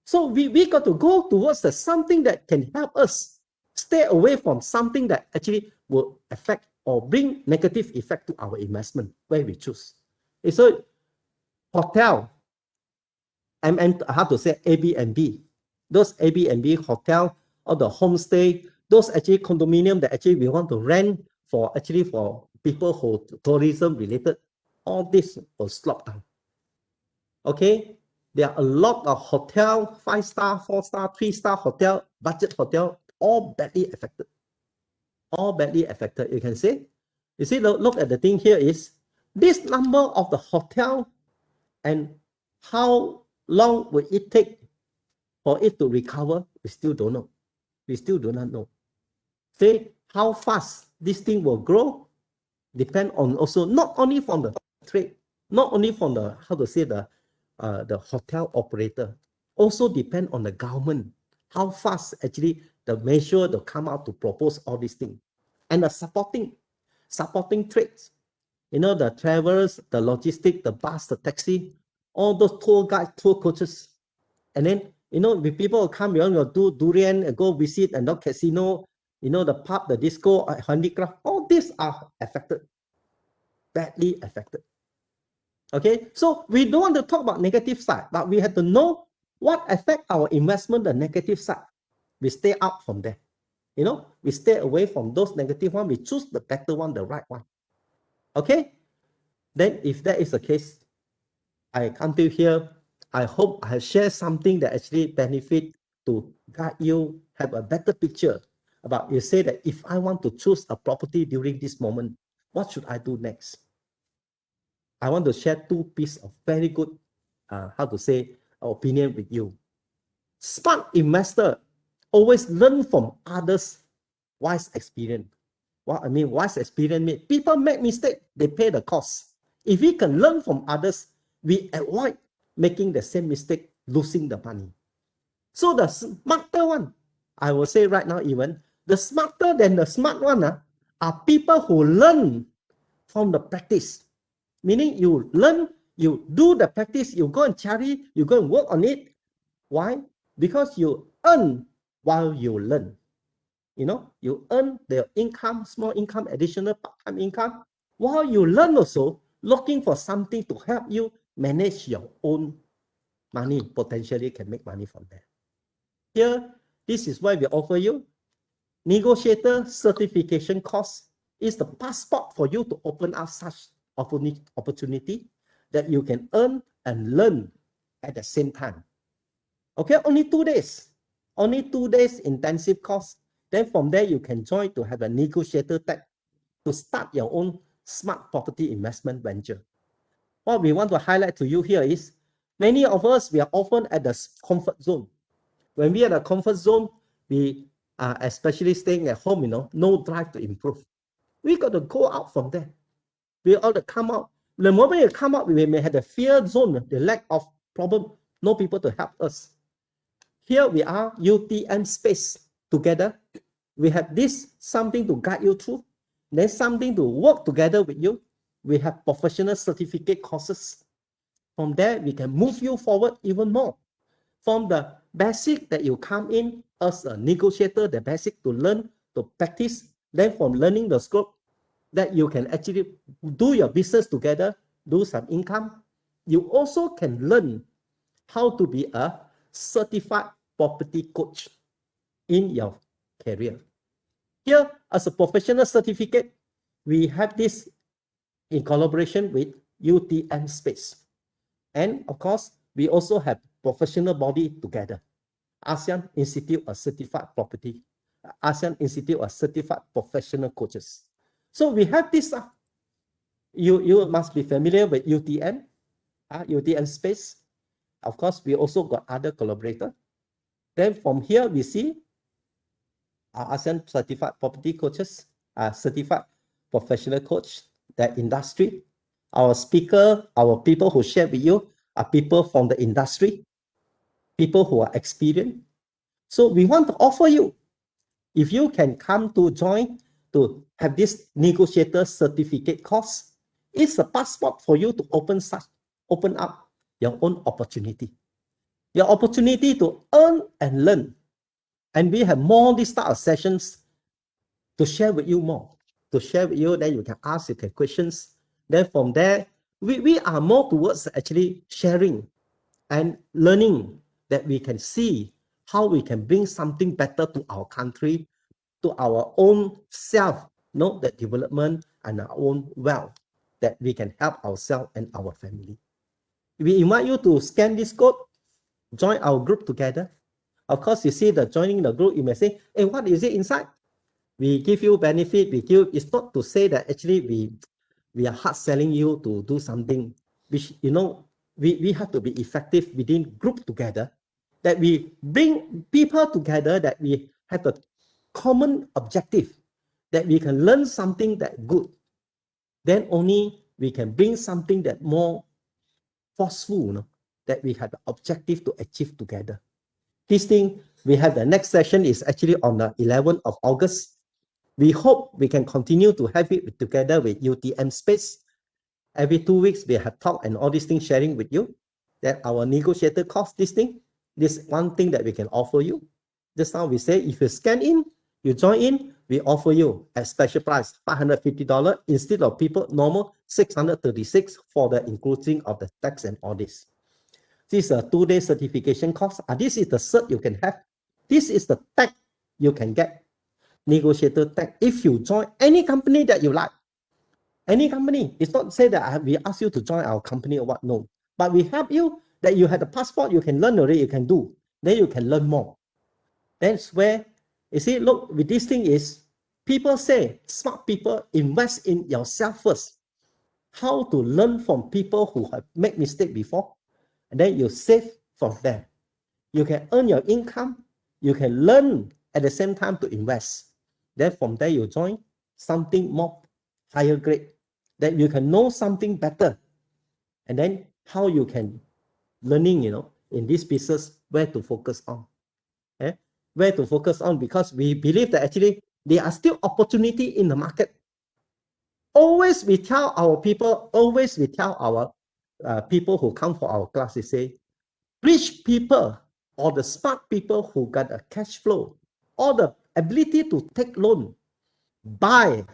S2: So we got to go towards something that can help us stay away from something that actually will affect or bring negative effect to our investment where we choose. So hotel, how to say Airbnb, those Airbnb hotel or the homestay, those actually condominium that actually we want to rent for people who tourism related, all this will slop down. Okay, there are a lot of hotel, 5-star, 4-star, 3-star hotel, budget hotel, all badly affected. All badly affected, you can say. You see, look at the thing here is, this number of the hotel and how long will it take for it to recover, we still don't know. We still do not know. Say how fast this thing will grow, depend on also not only from the trade, not only from the, how to say, the hotel operator, also depend on the government, how fast actually the measure to come out to propose all these things. And the supporting trades, the travelers, the logistic, the bus, the taxi, all those tour guides, tour coaches. And then, when people come, you want to do durian, go visit and not casino, the pub, the disco, handicraft, all these are affected, badly affected. Okay, so we don't want to talk about negative side, but we have to know what affect our investment, the negative side. We stay out from there. We stay away from those negative one. We choose the better one, the right one. Okay, then if that is the case, I come to here. I hope I have shared something that actually benefit to guide you have a better picture about. You say that if I want to choose a property during this moment, what should I do next? I want to share two pieces of very good, how to say, opinion with you. Smart investor always learn from others' wise experience. What I mean, wise experience means people make mistake, they pay the cost. If we can learn from others, we avoid making the same mistake, losing the money. So the smarter one, I will say right now even, the smarter than the smart one are people who learn from the practice. Meaning you learn, you do the practice, you go and study, you go and work on it. Why? Because you earn while you learn. You know, you earn the income, small income, additional part-time income, while you learn also, looking for something to help you manage your own money, potentially can make money from there. Here, this is why we offer you negotiator certification course is the passport for you to open up such opportunity that you can earn and learn at the same time. Okay, only 2 days. Only 2 days intensive course. Then from there, you can join to have a negotiator tech to start your own smart property investment venture. What we want to highlight to you here is many of us, we are often at the comfort zone. When we are at the comfort zone, we are especially staying at home, no drive to improve. We got to go out from there. We ought to come out. The moment you come out, we may have the fear zone, the lack of problem, no people to help us. Here we are, Utmspace together. We have this something to guide you through. There's something to work together with you. We have professional certificate courses. From there, we can move you forward even more. From the basic that you come in as a negotiator, the basic to learn, to practice, then from learning the scope, that you can actually do your business together, do some income. You also can learn how to be a certified property coach in your career. Here, as a professional certificate, we have this in collaboration with Utmspace. And of course, we also have professional body together. ASEAN Institute of Certified Property, ASEAN Institute of Certified Professional Coaches. So we have this. You must be familiar with Utmspace. Of course, we also got other collaborators. Then from here, we see our ASEAN Certified Property Coaches, Certified Professional Coach, the industry. Our speaker, our people who share with you are people from the industry, people who are experienced. So we want to offer you, if you can come to join to have this negotiator certificate course, it's a passport for you to open up your own opportunity. Your opportunity to earn and learn. And we have more this type of sessions to share with you more. To share with you, then you can ask your questions. Then from there, we are more towards actually sharing and learning that we can see how we can bring something better to our country, to our own self, the development and our own wealth, that we can help ourselves and our family. We invite you to scan this code, join our group together. Of course, you see the joining the group, you may say, hey, what is it inside? We give you benefit, it's not to say that actually we are hard selling you to do something, which, we have to be effective within group together, that we bring people together, that we have a common objective, that we can learn something that good. Then only we can bring something that more forceful, that we have the objective to achieve together. This thing, we have the next session is actually on the 11th of August. We hope we can continue to have it together with Utmspace. Every 2 weeks, we have talk and all these things sharing with you, that our negotiator cost this thing, this one thing that we can offer you. Just now we say, if you scan in, you join in, we offer you at special price, $550 instead of people normal $636 for the including of the tax and all this. This is a 2-day certification course. This is the cert you can have. This is the tag you can get. Negotiator tag. If you join any company that you like, any company, it's not say that we ask you to join our company or what, no. But we help you that you have the passport, you can learn already, you can do. Then you can learn more. That's where, you see, look, with this thing is, people say, smart people, invest in yourself first. How to learn from people who have made mistake before, and then you save from them. You can earn your income, you can learn at the same time to invest. Then from there you join something more higher grade, that you can know something better, and then how you can learning, in this business, where to focus on. Eh? Where to focus on, because we believe that actually there are still opportunity in the market. Always we tell our people, always we tell our people who come for our class, they say, rich people or the smart people who got a cash flow or the ability to take loan, buy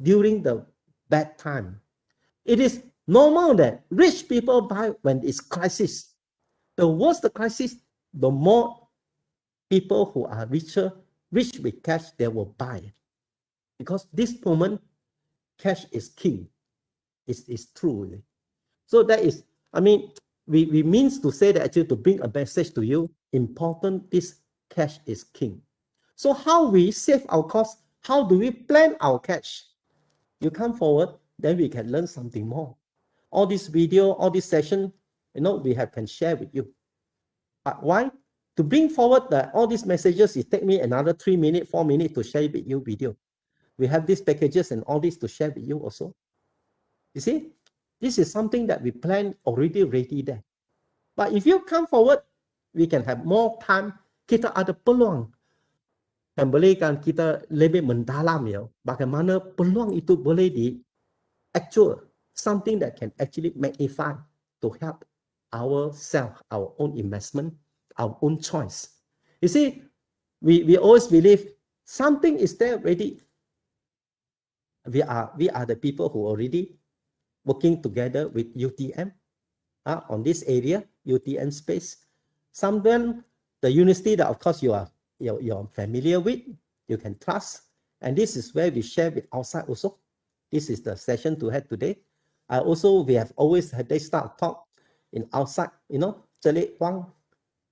S2: during the bad time. It is normal that rich people buy when it's crisis. The worse the crisis, the more people who are richer, rich with cash, they will buy. Because this moment, cash is king. It's true. So that is, I mean, we means to say that actually to bring a message to you, important, this cash is king. So how we save our cost, how do we plan our cash? You come forward, then we can learn something more. All this video, all this session, we can share with you. But why? To bring forward all these messages, it take me another 3 minutes, 4 minutes to share with you video. We have these packages and all this to share with you also. You see, this is something that we plan already ready there. But if you come forward, we can have more time. Kita ada peluang. Dan bolehkan kita lebih mendalam ya, bagaimana peluang itu boleh di actual, something that can actually magnify to help ourselves, our own investment, our own choice. You see, we always believe something is there ready. We are the people who already working together with UTM on this area, Utmspace. Something, the university that of course you're familiar with, you can trust. And this is where we share with outside also. This is the session to have today. We have always had this start talk in outside, Chelik Wang,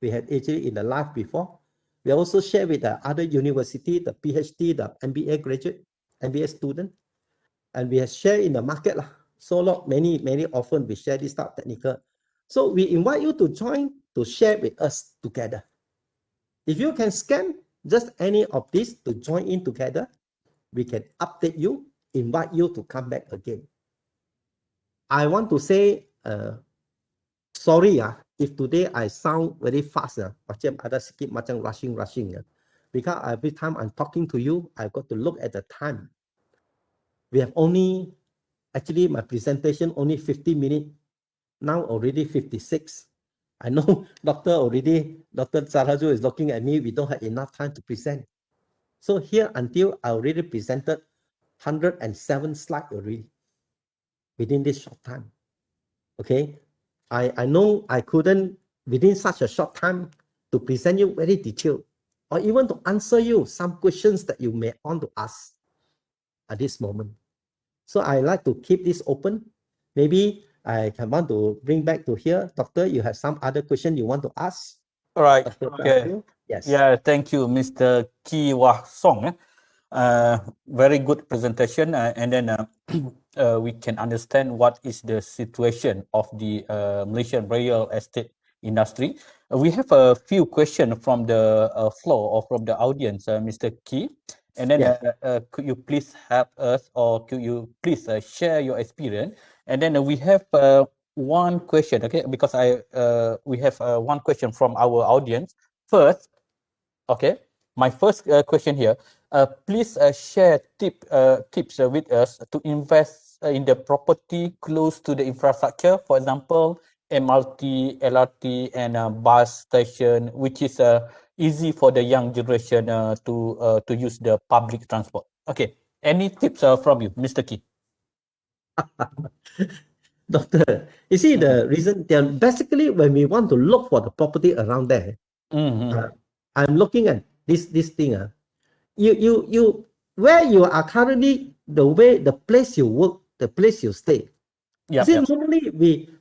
S2: we had actually in the live before. We also share with the other university, the PhD, the MBA graduate, MBA student, and we have share in the market. So many often we share this stuff technical. So we invite you to join to share with us together. If you can scan just any of this to join in together, we can update you, invite you to come back again. I want to say, sorry if today I sound very fast, macam ada sikit macam rushing, because every time I'm talking to you, I've got to look at the time. We have actually my presentation only 50 minutes, now already 56. I know Dr. Saraju is looking at me, we don't have enough time to present. So here until I already presented 107 slides already within this short time. Okay, I know I couldn't within such a short time to present you very detailed or even to answer you some questions that you may want to ask at this moment. So I like to keep this open. Maybe I can want to bring back to here. Doctor, you have some other question you want to ask?
S1: All right.
S2: Dr.
S1: Okay.
S2: Saraju? Yes.
S1: Yeah, thank you, Mr. Ki Wah Song. Very good presentation, and then we can understand what is the situation of the Malaysian real estate industry. We have a few questions from the floor or from the audience, Mr. Ki. And then could you please help us, or could you please share your experience? And then we have one question, okay? Because we have one question from our audience. First, okay, my first question here. Please share tips with us to invest in the property close to the infrastructure. For example, MRT, LRT, and bus station, which is easy for the young generation to use the public transport. Okay, any tips from you, Mr. Ki?
S2: Doctor, you see the reason, basically when we want to look for the property around there, I'm looking at this thing. You where you are currently, the place you work, the place you stay,
S1: Yep,
S2: See,
S1: yep.
S2: normally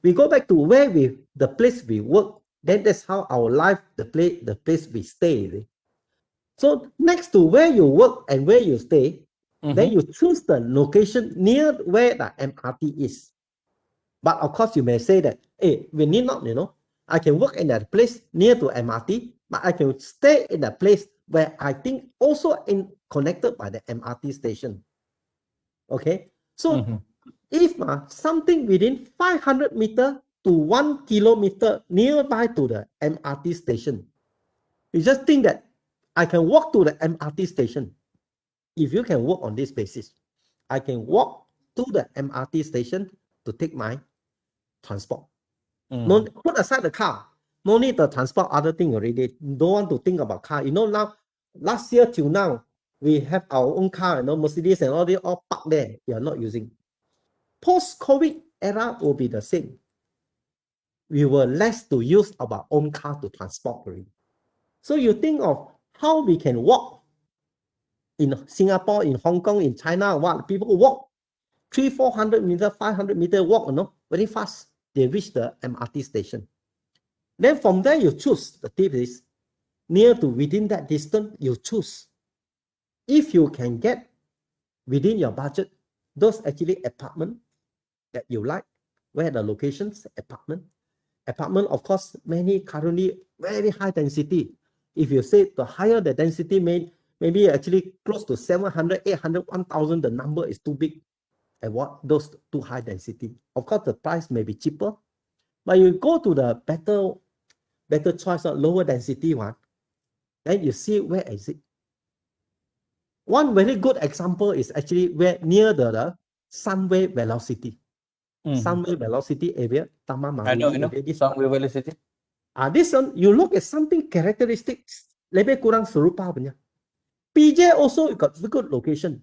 S2: we go back to where the place we work, then that's how our life, the place we stay. So next to where you work and where you stay, then
S1: Mm-hmm.
S2: you choose the location near where the MRT is. But of course, you may say that, hey, we need not, I can work in that place near to MRT, but I can stay in a place where I think also connected by the MRT station. Okay, so
S1: Mm-hmm.
S2: if something within 500 meter to 1 kilometer nearby to the MRT station, you just think that I can walk to the MRT station. If you can work on this basis, I can walk to the MRT station to take my transport. No, put aside the car. No need to transport other thing already. Don't want to think about car. Now, last year till now, we have our own car, Mercedes and all they all parked there. You are not using. Post-COVID era will be the same. We were less to use our own car to transport already. So you think of how we can walk in Singapore, in Hong Kong, in China, what people walk 300-400 meter, 500-meter walk, very fast. They reach the MRT station. Then from there, you choose. The tip is near to within that distance, you choose. If you can get within your budget, those actually apartment that you like, where the locations, apartment, of course, many currently very high density. If you say the higher the density, maybe actually close to 700, 800, 1,000, the number is too big. And what those too high density. Of course, the price may be cheaper, but you go to the better choice, lower density one, then you see where is it. One very good example is actually where near the sunway velocity. Sunway velocity area, Taman
S1: I know,
S2: Maruni area.
S1: Some velocity.
S2: This one, you look at something characteristics, lebih kurang serupa punya. PJ also got good location.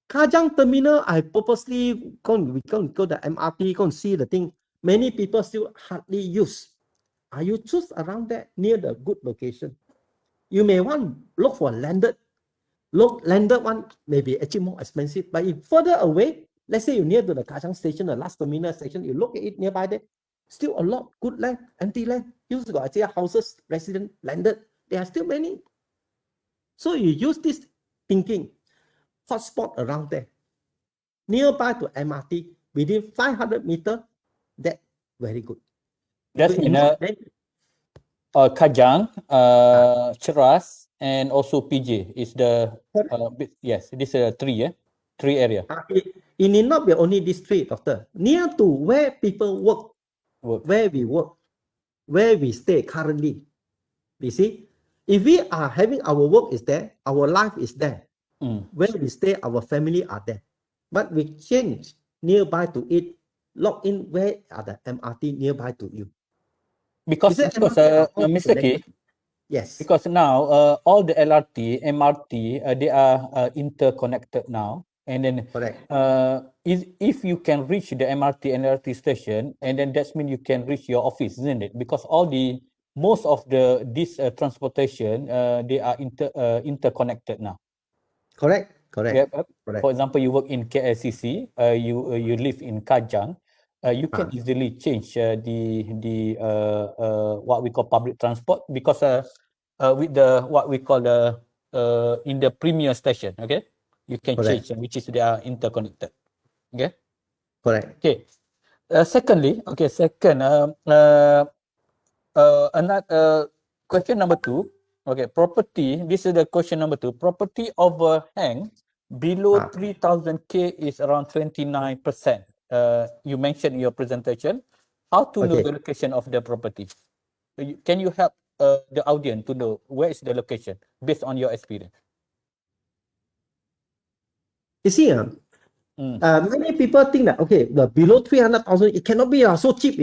S2: Kajang Terminal, I purposely go the MRT, go and see the thing. Many people still hardly use. You choose around that near the good location. You may want look for landed one may be actually more expensive, but if further away, let's say you're near to the Kajang station, the last terminal station, you look at it nearby there, still a lot good land, empty land. You got actually houses, resident, landed. There are still many. So you use this thinking, hotspot around there, nearby to MRT, within 500 meter, that very good.
S1: That's
S2: If
S1: mean
S2: not, then
S1: Kajang, Cheras, and also PJ is the yes, this three, three area.
S2: it need not be only this three, doctor. Near to where people work, where we work, where we stay currently. You see, if we are having our work is there, our life is there. Where we stay, our family are there. But we change nearby to it, log in where are the MRT nearby to you.
S1: Because
S2: MRT are all
S1: Mr. K,
S2: connected. Yes.
S1: because now all the LRT, MRT, they are interconnected now. And then
S2: Correct.
S1: if you can reach the MRT and LRT station, and then that means you can reach your office, isn't it? Because most of this transportation, they are interconnected now.
S2: Correct.
S1: Yep.
S2: Correct.
S1: For example, you work in KLCC, you live in Kajang, you can easily change the what we call public transport, because with the what we call the in the premier station, okay, you can
S2: Correct.
S1: change, which is they are interconnected. Okay.
S2: Correct.
S1: Okay. Secondly, another question number 2. Okay, property. This is the question number 2. Property overhang below 3,000K is around 29%. You mentioned in your presentation. How to know the location of the property? Can you help the audience to know where is the location based on your experience?
S2: You see, many people think that, okay, the below 300,000, it cannot be so cheap,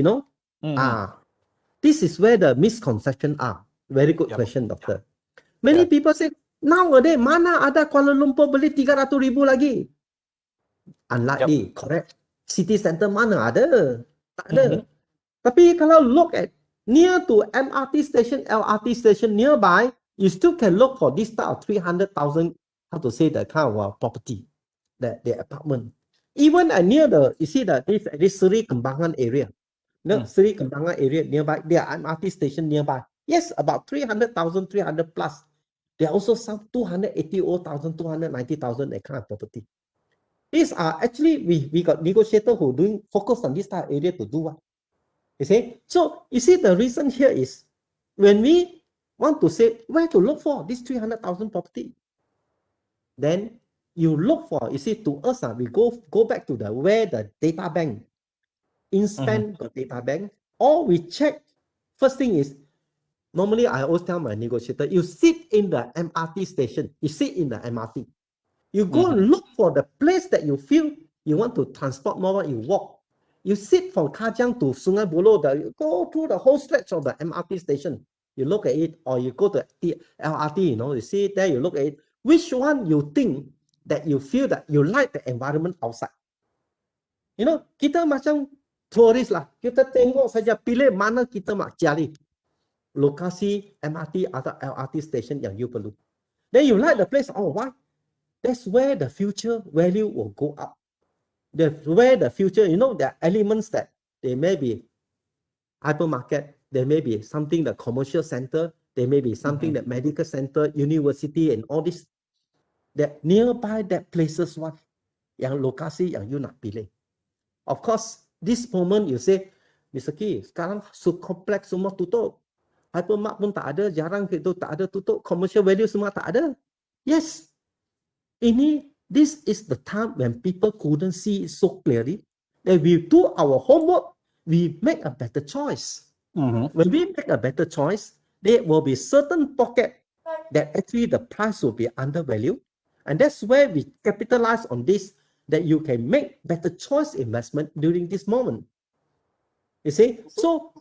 S2: This is where the misconception are. Very good question, doctor. Many people say, nowadays, mana ada Kuala Lumpur beli 300,000 lagi? Unlikely, correct. City center mana ada? Tak ada. Tapi kalau look at near to MRT station, LRT station nearby, you still can look for this type of 300,000, how to say, the kind of property, the apartment. Even near you see this Seri Kembangan area. No, Seri Kembangan area nearby, there are MRT station nearby. Yes, about 300,000, 300 plus. There are also some 280,000, 290,000 that kind of property. These are actually, we got negotiators who doing focus on this type of area to do what? You see? So, you see, the reason here is when we want to say where to look for this 300,000 property, then you look for, you see, to us, we go back to where the data bank, Inspan got data bank, or we check. First thing is, normally I always tell my negotiator, you sit in the MRT station, you sit in the MRT. You go and look for the place that you feel you want to transport more, you walk. You sit from Kajang to Sungai Buloh, you go through the whole stretch of the MRT station. You look at it, or you go to the LRT, you see it there, you look at it. Which one you think that you feel that you like the environment outside? Kita macam tourist lah. Kita tengok saja, pilih mana kita nak cari. Lokasi MRT atau LRT station yang you perlu. Then you like the place, oh why? That's where the future value will go up. That's where the future, there are elements that they may be hypermarket, there may be something the commercial center, there may be something that medical center, university and all this. That nearby that places what? Yang lokasi yang you nak pilih. Of course, this moment you say, Mr. Key, sekarang complex semua tutup. Hypermart pun tak ada, jarang itu tak ada tutup. Commercial value semua tak ada. Yes. This is the time when people couldn't see it so clearly. That we do our homework, we make a better choice. When we make a better choice, there will be certain pocket that actually the price will be undervalued. And that's where we capitalize on this, that you can make better choice investment during this moment. You see? So,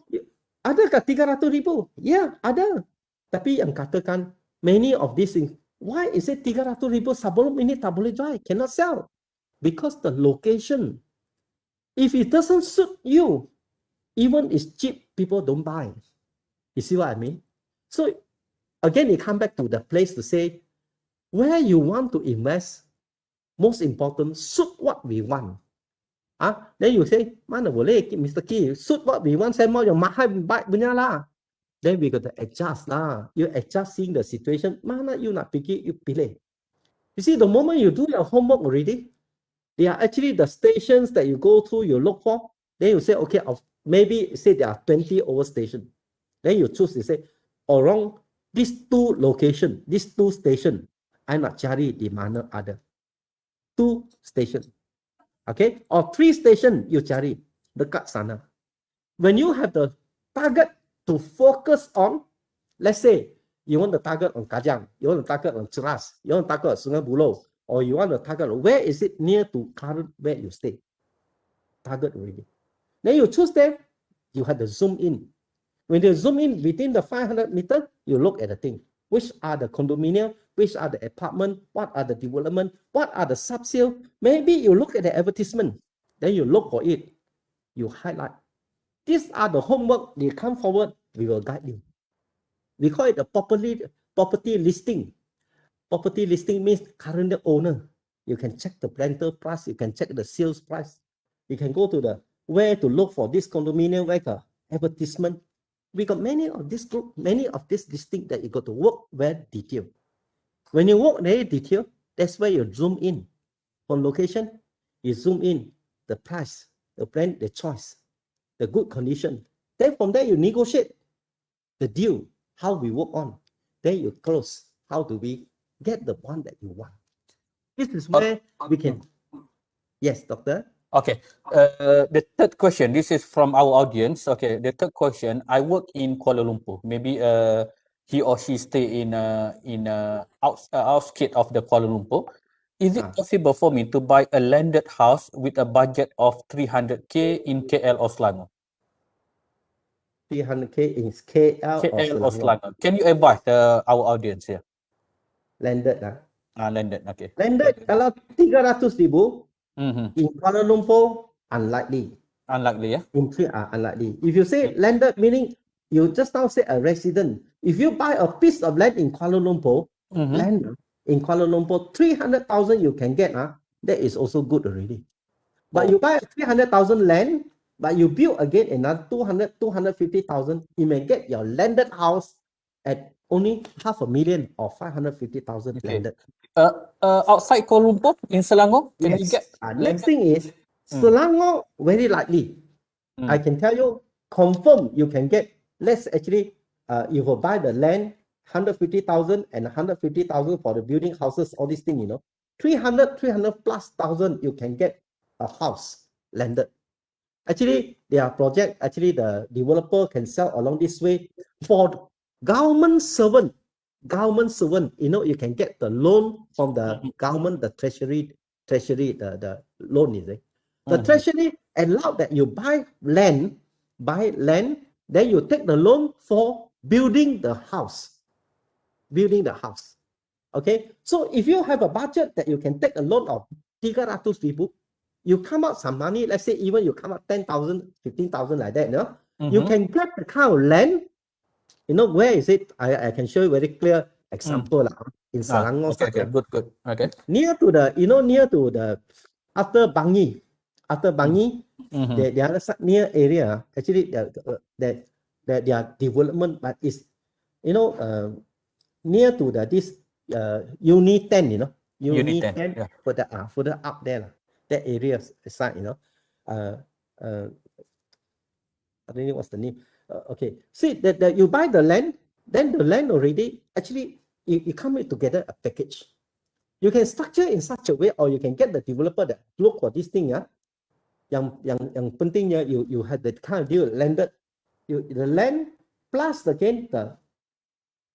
S2: adakah 300,000? Ya, ada. Tapi yang katakan, many of these things, why is it 300,000 sebelum ini tak boleh jual? Cannot sell. Because the location. If it doesn't suit you, even it's cheap, people don't buy. You see what I mean? So, again, it come back to the place to say, where you want to invest, most important, suit what we want. Then you say, mana boleh, Mr. Key, suit what we want, saya mau yang mahal baik punya lah. Then we got to adjust lah. You adjust seeing the situation, mana you nak pergi, you pilih. You see, the moment you do your homework already, they are actually the stations that you go through, you look for, then you say, okay, maybe say there are 20 over stations. Then you choose, you say, around these two locations, these two stations, I nak cari di mana ada. 2 stations. Okay? Or 3 stations you cari dekat sana. When you have the target to focus on, let's say, you want to target on Kajang, you want to target on Ceras, you want to target on Sungai Buloh, or you want to target where is it near to current where you stay. Target already. Then you choose there, you have to zoom in. When you zoom in within the 500 meters, you look at the thing. Which are the condominium, which are the apartment, what are the development, what are the sub-sale. Maybe you look at the advertisement, then you look for it, you highlight. These are the homework, they come forward, we will guide you. We call it a property listing. Property listing means current owner. You can check the rental price, you can check the sales price. You can go to where to look for this condominium, where the advertisement. We got many of this group, many of this listing that you got to work very detailed. When you work very detailed, that's where you zoom in. From location, you zoom in the price, the brand, the choice, the good condition. Then from there, you negotiate the deal, how we work on. Then you close. How do we get the one that you want? This is where we can. Yes, doctor.
S1: Okay. The third question, this is from our audience. Okay. The third question, I work in Kuala Lumpur. Maybe he or she stay in outskirts of the Kuala Lumpur. Is it possible for me to buy a landed house with a budget of 300K in KL or Selangor?
S2: 300K in KL or Selangor.
S1: Can you advise our audience here?
S2: Landed lah.
S1: Landed, okay.
S2: Landed kalau 300,000 in Kuala Lumpur, unlikely.
S1: Unlikely, yeah?
S2: Unlikely. If you say landed, meaning you just now say a resident. If you buy a piece of land in Kuala Lumpur, land in Kuala Lumpur, 300,000 you can get, that is also good already. But you buy 300,000 land, but you build again another 200, 250,000, you may get your landed house at only 500,000 or 550,000
S1: Okay.
S2: landed.
S1: Outside Kuala Lumpur in Selangor, can we get
S2: Next
S1: landed?
S2: thing is Selangor, very likely. I can tell you, confirm you can get, let's actually, you will buy the land, 150,000 and 150,000 for the building houses, all these things, 300 plus thousand, you can get a house landed. Actually, their project, actually the developer can sell along this way for government servant. You can get the loan from the government, the treasury, the loan is it. The treasury allowed that you buy land, then you take the loan for building the house. Okay, so if you have a budget that you can take a loan of 300,000, you come out some money, let's say even you come out 10,000, 15,000 like that, no? You can get the kind of land, where is it? I can show you very clear example in Selangor.
S1: Okay, good. Okay.
S2: Near to the, after Bangi, the other side, near area, actually, their development, but is, near to this Uni 10,
S1: Unit 10, yeah.
S2: further up there, that area side, I don't know what's the name. Okay, see that you buy the land, then the land already, actually, you come together a package. You can structure in such a way, or you can get the developer that look for this thing, yang penting you have that kind of deal landed, the land plus again the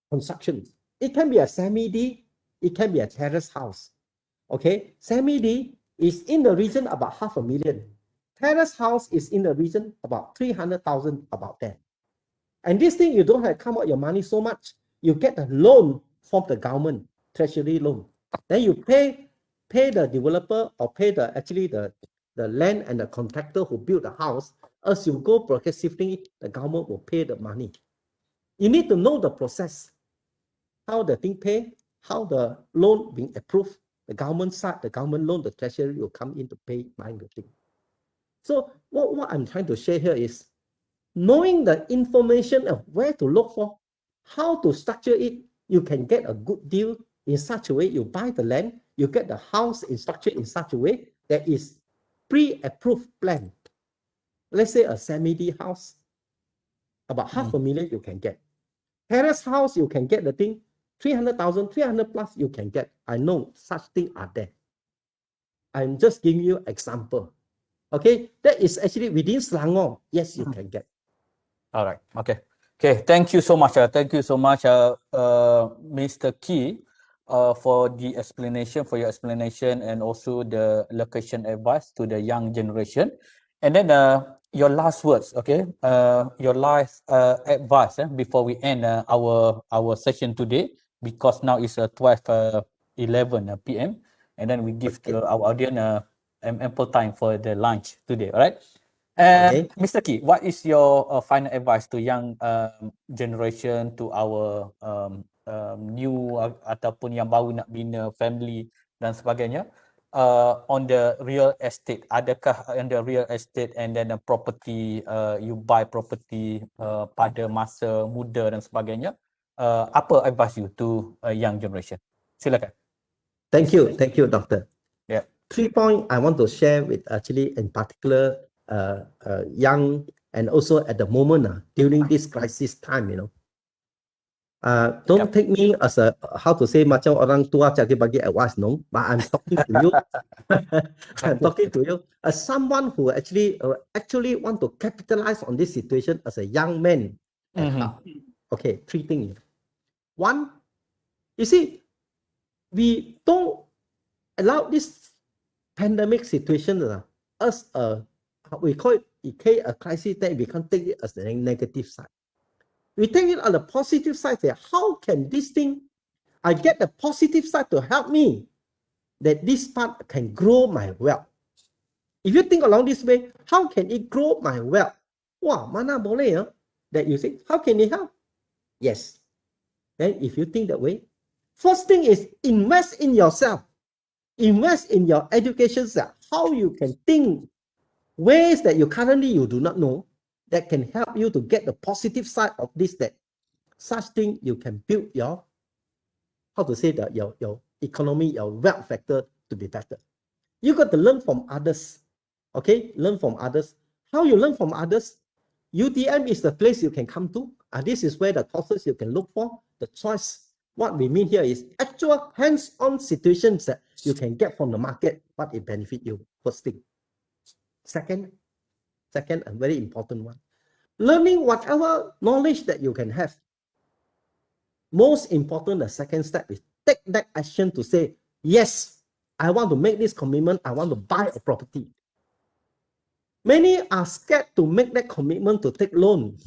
S2: construction. It can be a semi-D, it can be a terrace house. Okay, semi-D is in the region about 500,000. Terrace house is in the region about 300,000, about that. And this thing, you don't have to come out your money so much. You get a loan from the government, treasury loan. Then you pay the developer or pay the land and the contractor who built the house. As you go progressively, the government will pay the money. You need to know the process, how the thing pay, how the loan being approved. The government side, the government loan, the treasury will come in to pay buying the thing. So what I'm trying to share here is knowing the information of where to look for, how to structure it, you can get a good deal in such a way. You buy the land, you get the house structured in such a way that is pre-approved plan. Let's say a semi-D house, about 500,000 you can get. Terrace house, you can get the thing, 300,000, 300 plus you can get. I know such things are there. I'm just giving you example. Okay, that is actually within Selangor. Yes, you can get.
S1: All right. Okay. Thank you so much. Mr. Key, for your explanation, and also the location advice to the young generation. And then your last words. Okay. Your last advice before we end our session today, because now it's 12:11 p.m. and then we give to our audience ample time for the lunch today. All right. And Mr. Key, what is your final advice to young generation, to our new ataupun yang baru nak bina family dan sebagainya, on the real estate? Adakah on the real estate and then property, you buy property pada masa muda dan sebagainya? Apa advice you to a young generation? Silakan.
S2: Thank you, Doctor.
S1: Yeah.
S2: 3 points I want to share with actually in particular young, and also at the moment during this crisis time, don't take me as a, how to say, macam orang tua jadi bagi advice, no, but I'm talking to you. I'm talking to you as someone who actually want to capitalize on this situation as a young man at heart. Okay, 3 things. 1, you see, we don't allow this pandemic situation as a, we call it a crisis, that we can't take it as the negative side. We take it on the positive side. Say, how can this thing, I get the positive side to help me, that this part can grow my wealth. If you think along this way, how can it grow my wealth? Wah, mana boleh that you say, how can it help? Yes. Then if you think that way, first thing is invest in yourself. invest in your education, how you can think ways that you currently you do not know that can help you to get the positive side of this, that such thing you can build your, how to say that, your economy, your wealth factor to be better. You got to learn from others. Okay, learn from others. How you learn from others? UTM is the place you can come to. This is where the courses you can look for, the choice. What we mean here is actual hands-on situations that you can get from the market, what it benefit you, first thing. Second, a very important one, learning whatever knowledge that you can have. Most important, the second step is take that action to say, yes, I want to make this commitment, I want to buy a property. Many are scared to make that commitment to take loan.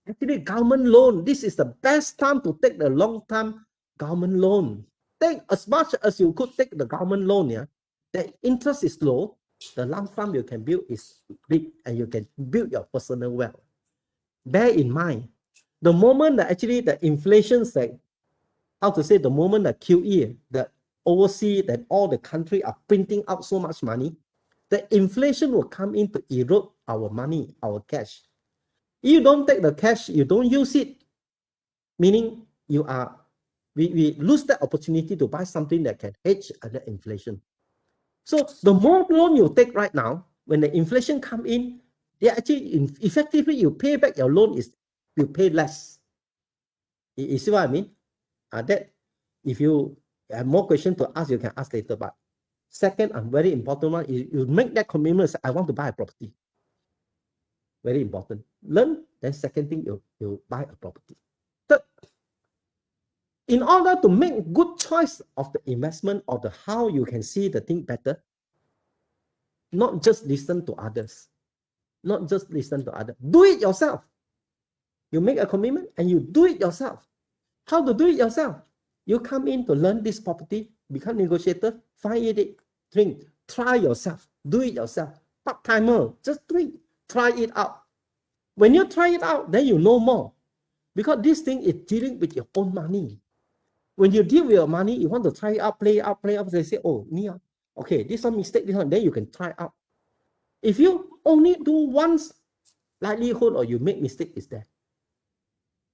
S2: Actually, government loan, this is the best time to take the long-term government loan. Take as much as you could take the government loan. Yeah, the interest is low. The lump sum you can build is big, and you can build your personal wealth. Bear in mind, the moment that actually the inflation, like, how to say, the moment the QE, the overseas, that all the country are printing out so much money, the inflation will come in to erode our money, our cash. You don't take the cash, you don't use it, meaning we lose that opportunity to buy something that can hedge the inflation. So the more loan you take right now, when the inflation come in, they actually effectively you pay back your loan is you pay less. You see what I mean? That if you have more questions to ask, you can ask later. But second, and very important one is you make that commitment. Say, I want to buy a property. Very important. Learn. Then second thing, you buy a property. Third, in order to make good choice of the investment or the how you can see the thing better, not just listen to others. Not just listen to others. Do it yourself. You make a commitment and you do it yourself. How to do it yourself? You come in to learn this property, become negotiator, find it, drink, try yourself, do it yourself. Part-timer, just do it, try it out. When you try it out, then you know more. Because this thing is dealing with your own money. When you deal with your money, you want to try it out, play it out, they say, oh, Nia, okay, this one mistake, this one, then you can try out. If you only do once, likelihood or you make mistake is there.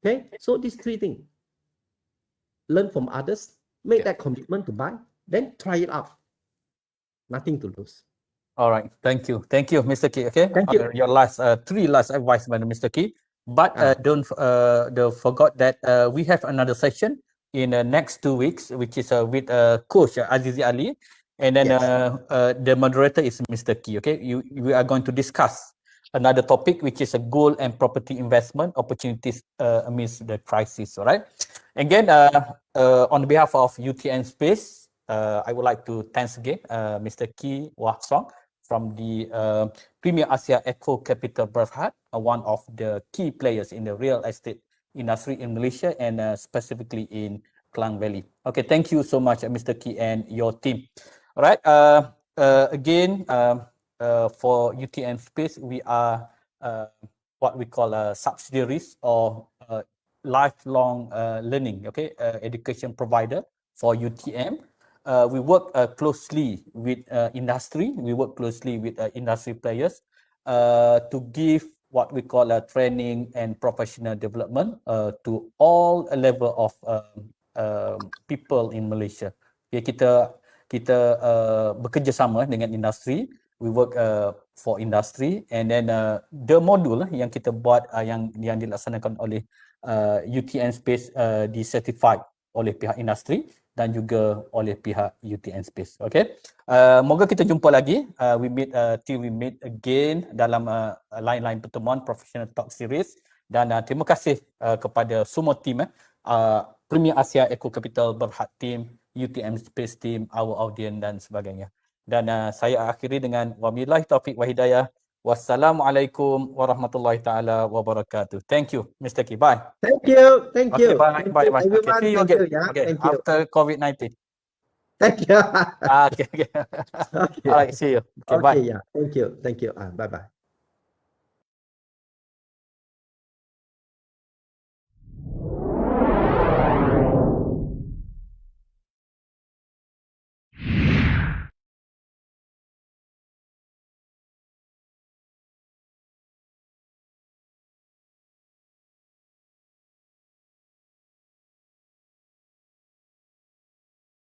S2: Okay, so these three things. Learn from others, make that commitment to buy, then try it out. Nothing to lose.
S1: All right, thank you, Mr. Key. Okay,
S2: Thank you.
S1: your last three last advice, Mr. Key. But don't forget that we have another session in next 2 weeks, which is with Coach Azizi Ali, and then
S2: Yes.
S1: the moderator is Mr. Key. Okay, we are going to discuss another topic, which is a gold and property investment opportunities amidst the crisis. All right. Again, on behalf of Utmspace, I would like to thanks again Mr. Key Wah Song from the Premier Asia Eco Capital Berhad, one of the key players in the real estate industry in Malaysia and specifically in Klang Valley. Okay, thank you so much, Mr. Key and your team. All right. Again, for Utmspace, we are what we call subsidiaries or lifelong learning, okay, education provider for UTM. We work closely with industry. We work closely with industry players to give what we call training and professional development to all level of people in Malaysia. Okay, kita bekerjasama dengan industri. We work for industry, and then the modul yang kita buat yang dilaksanakan oleh Utmspace disertified oleh pihak industri dan juga oleh pihak Utmspace. Okay, moga kita jumpa lagi. Till we meet again dalam lain-lain pertemuan Professional Talk Series. Dan terima kasih kepada semua tim Premier Asia Eco Capital Berhad team, Utmspace team, our audience dan sebagainya. Dan saya akhiri dengan wabillahi taufiq wa hidayah. Wassalamualaikum warahmatullahi taala wabarakatuh. Thank you, Mr. Ki. Bye.
S2: Thank you. Thank
S1: Okay,
S2: you.
S1: bye.
S2: Thank
S1: Bye.
S2: you,
S1: Bye. Okay,
S2: everyone.
S1: see you
S2: Thank
S1: again.
S2: you. Yeah.
S1: Okay,
S2: Thank you.
S1: after COVID-19.
S2: Thank you.
S1: Okay.
S2: Okay.
S1: All right, see you. Okay,
S2: Okay.
S1: bye.
S2: Yeah. Thank you. Thank you. Bye bye.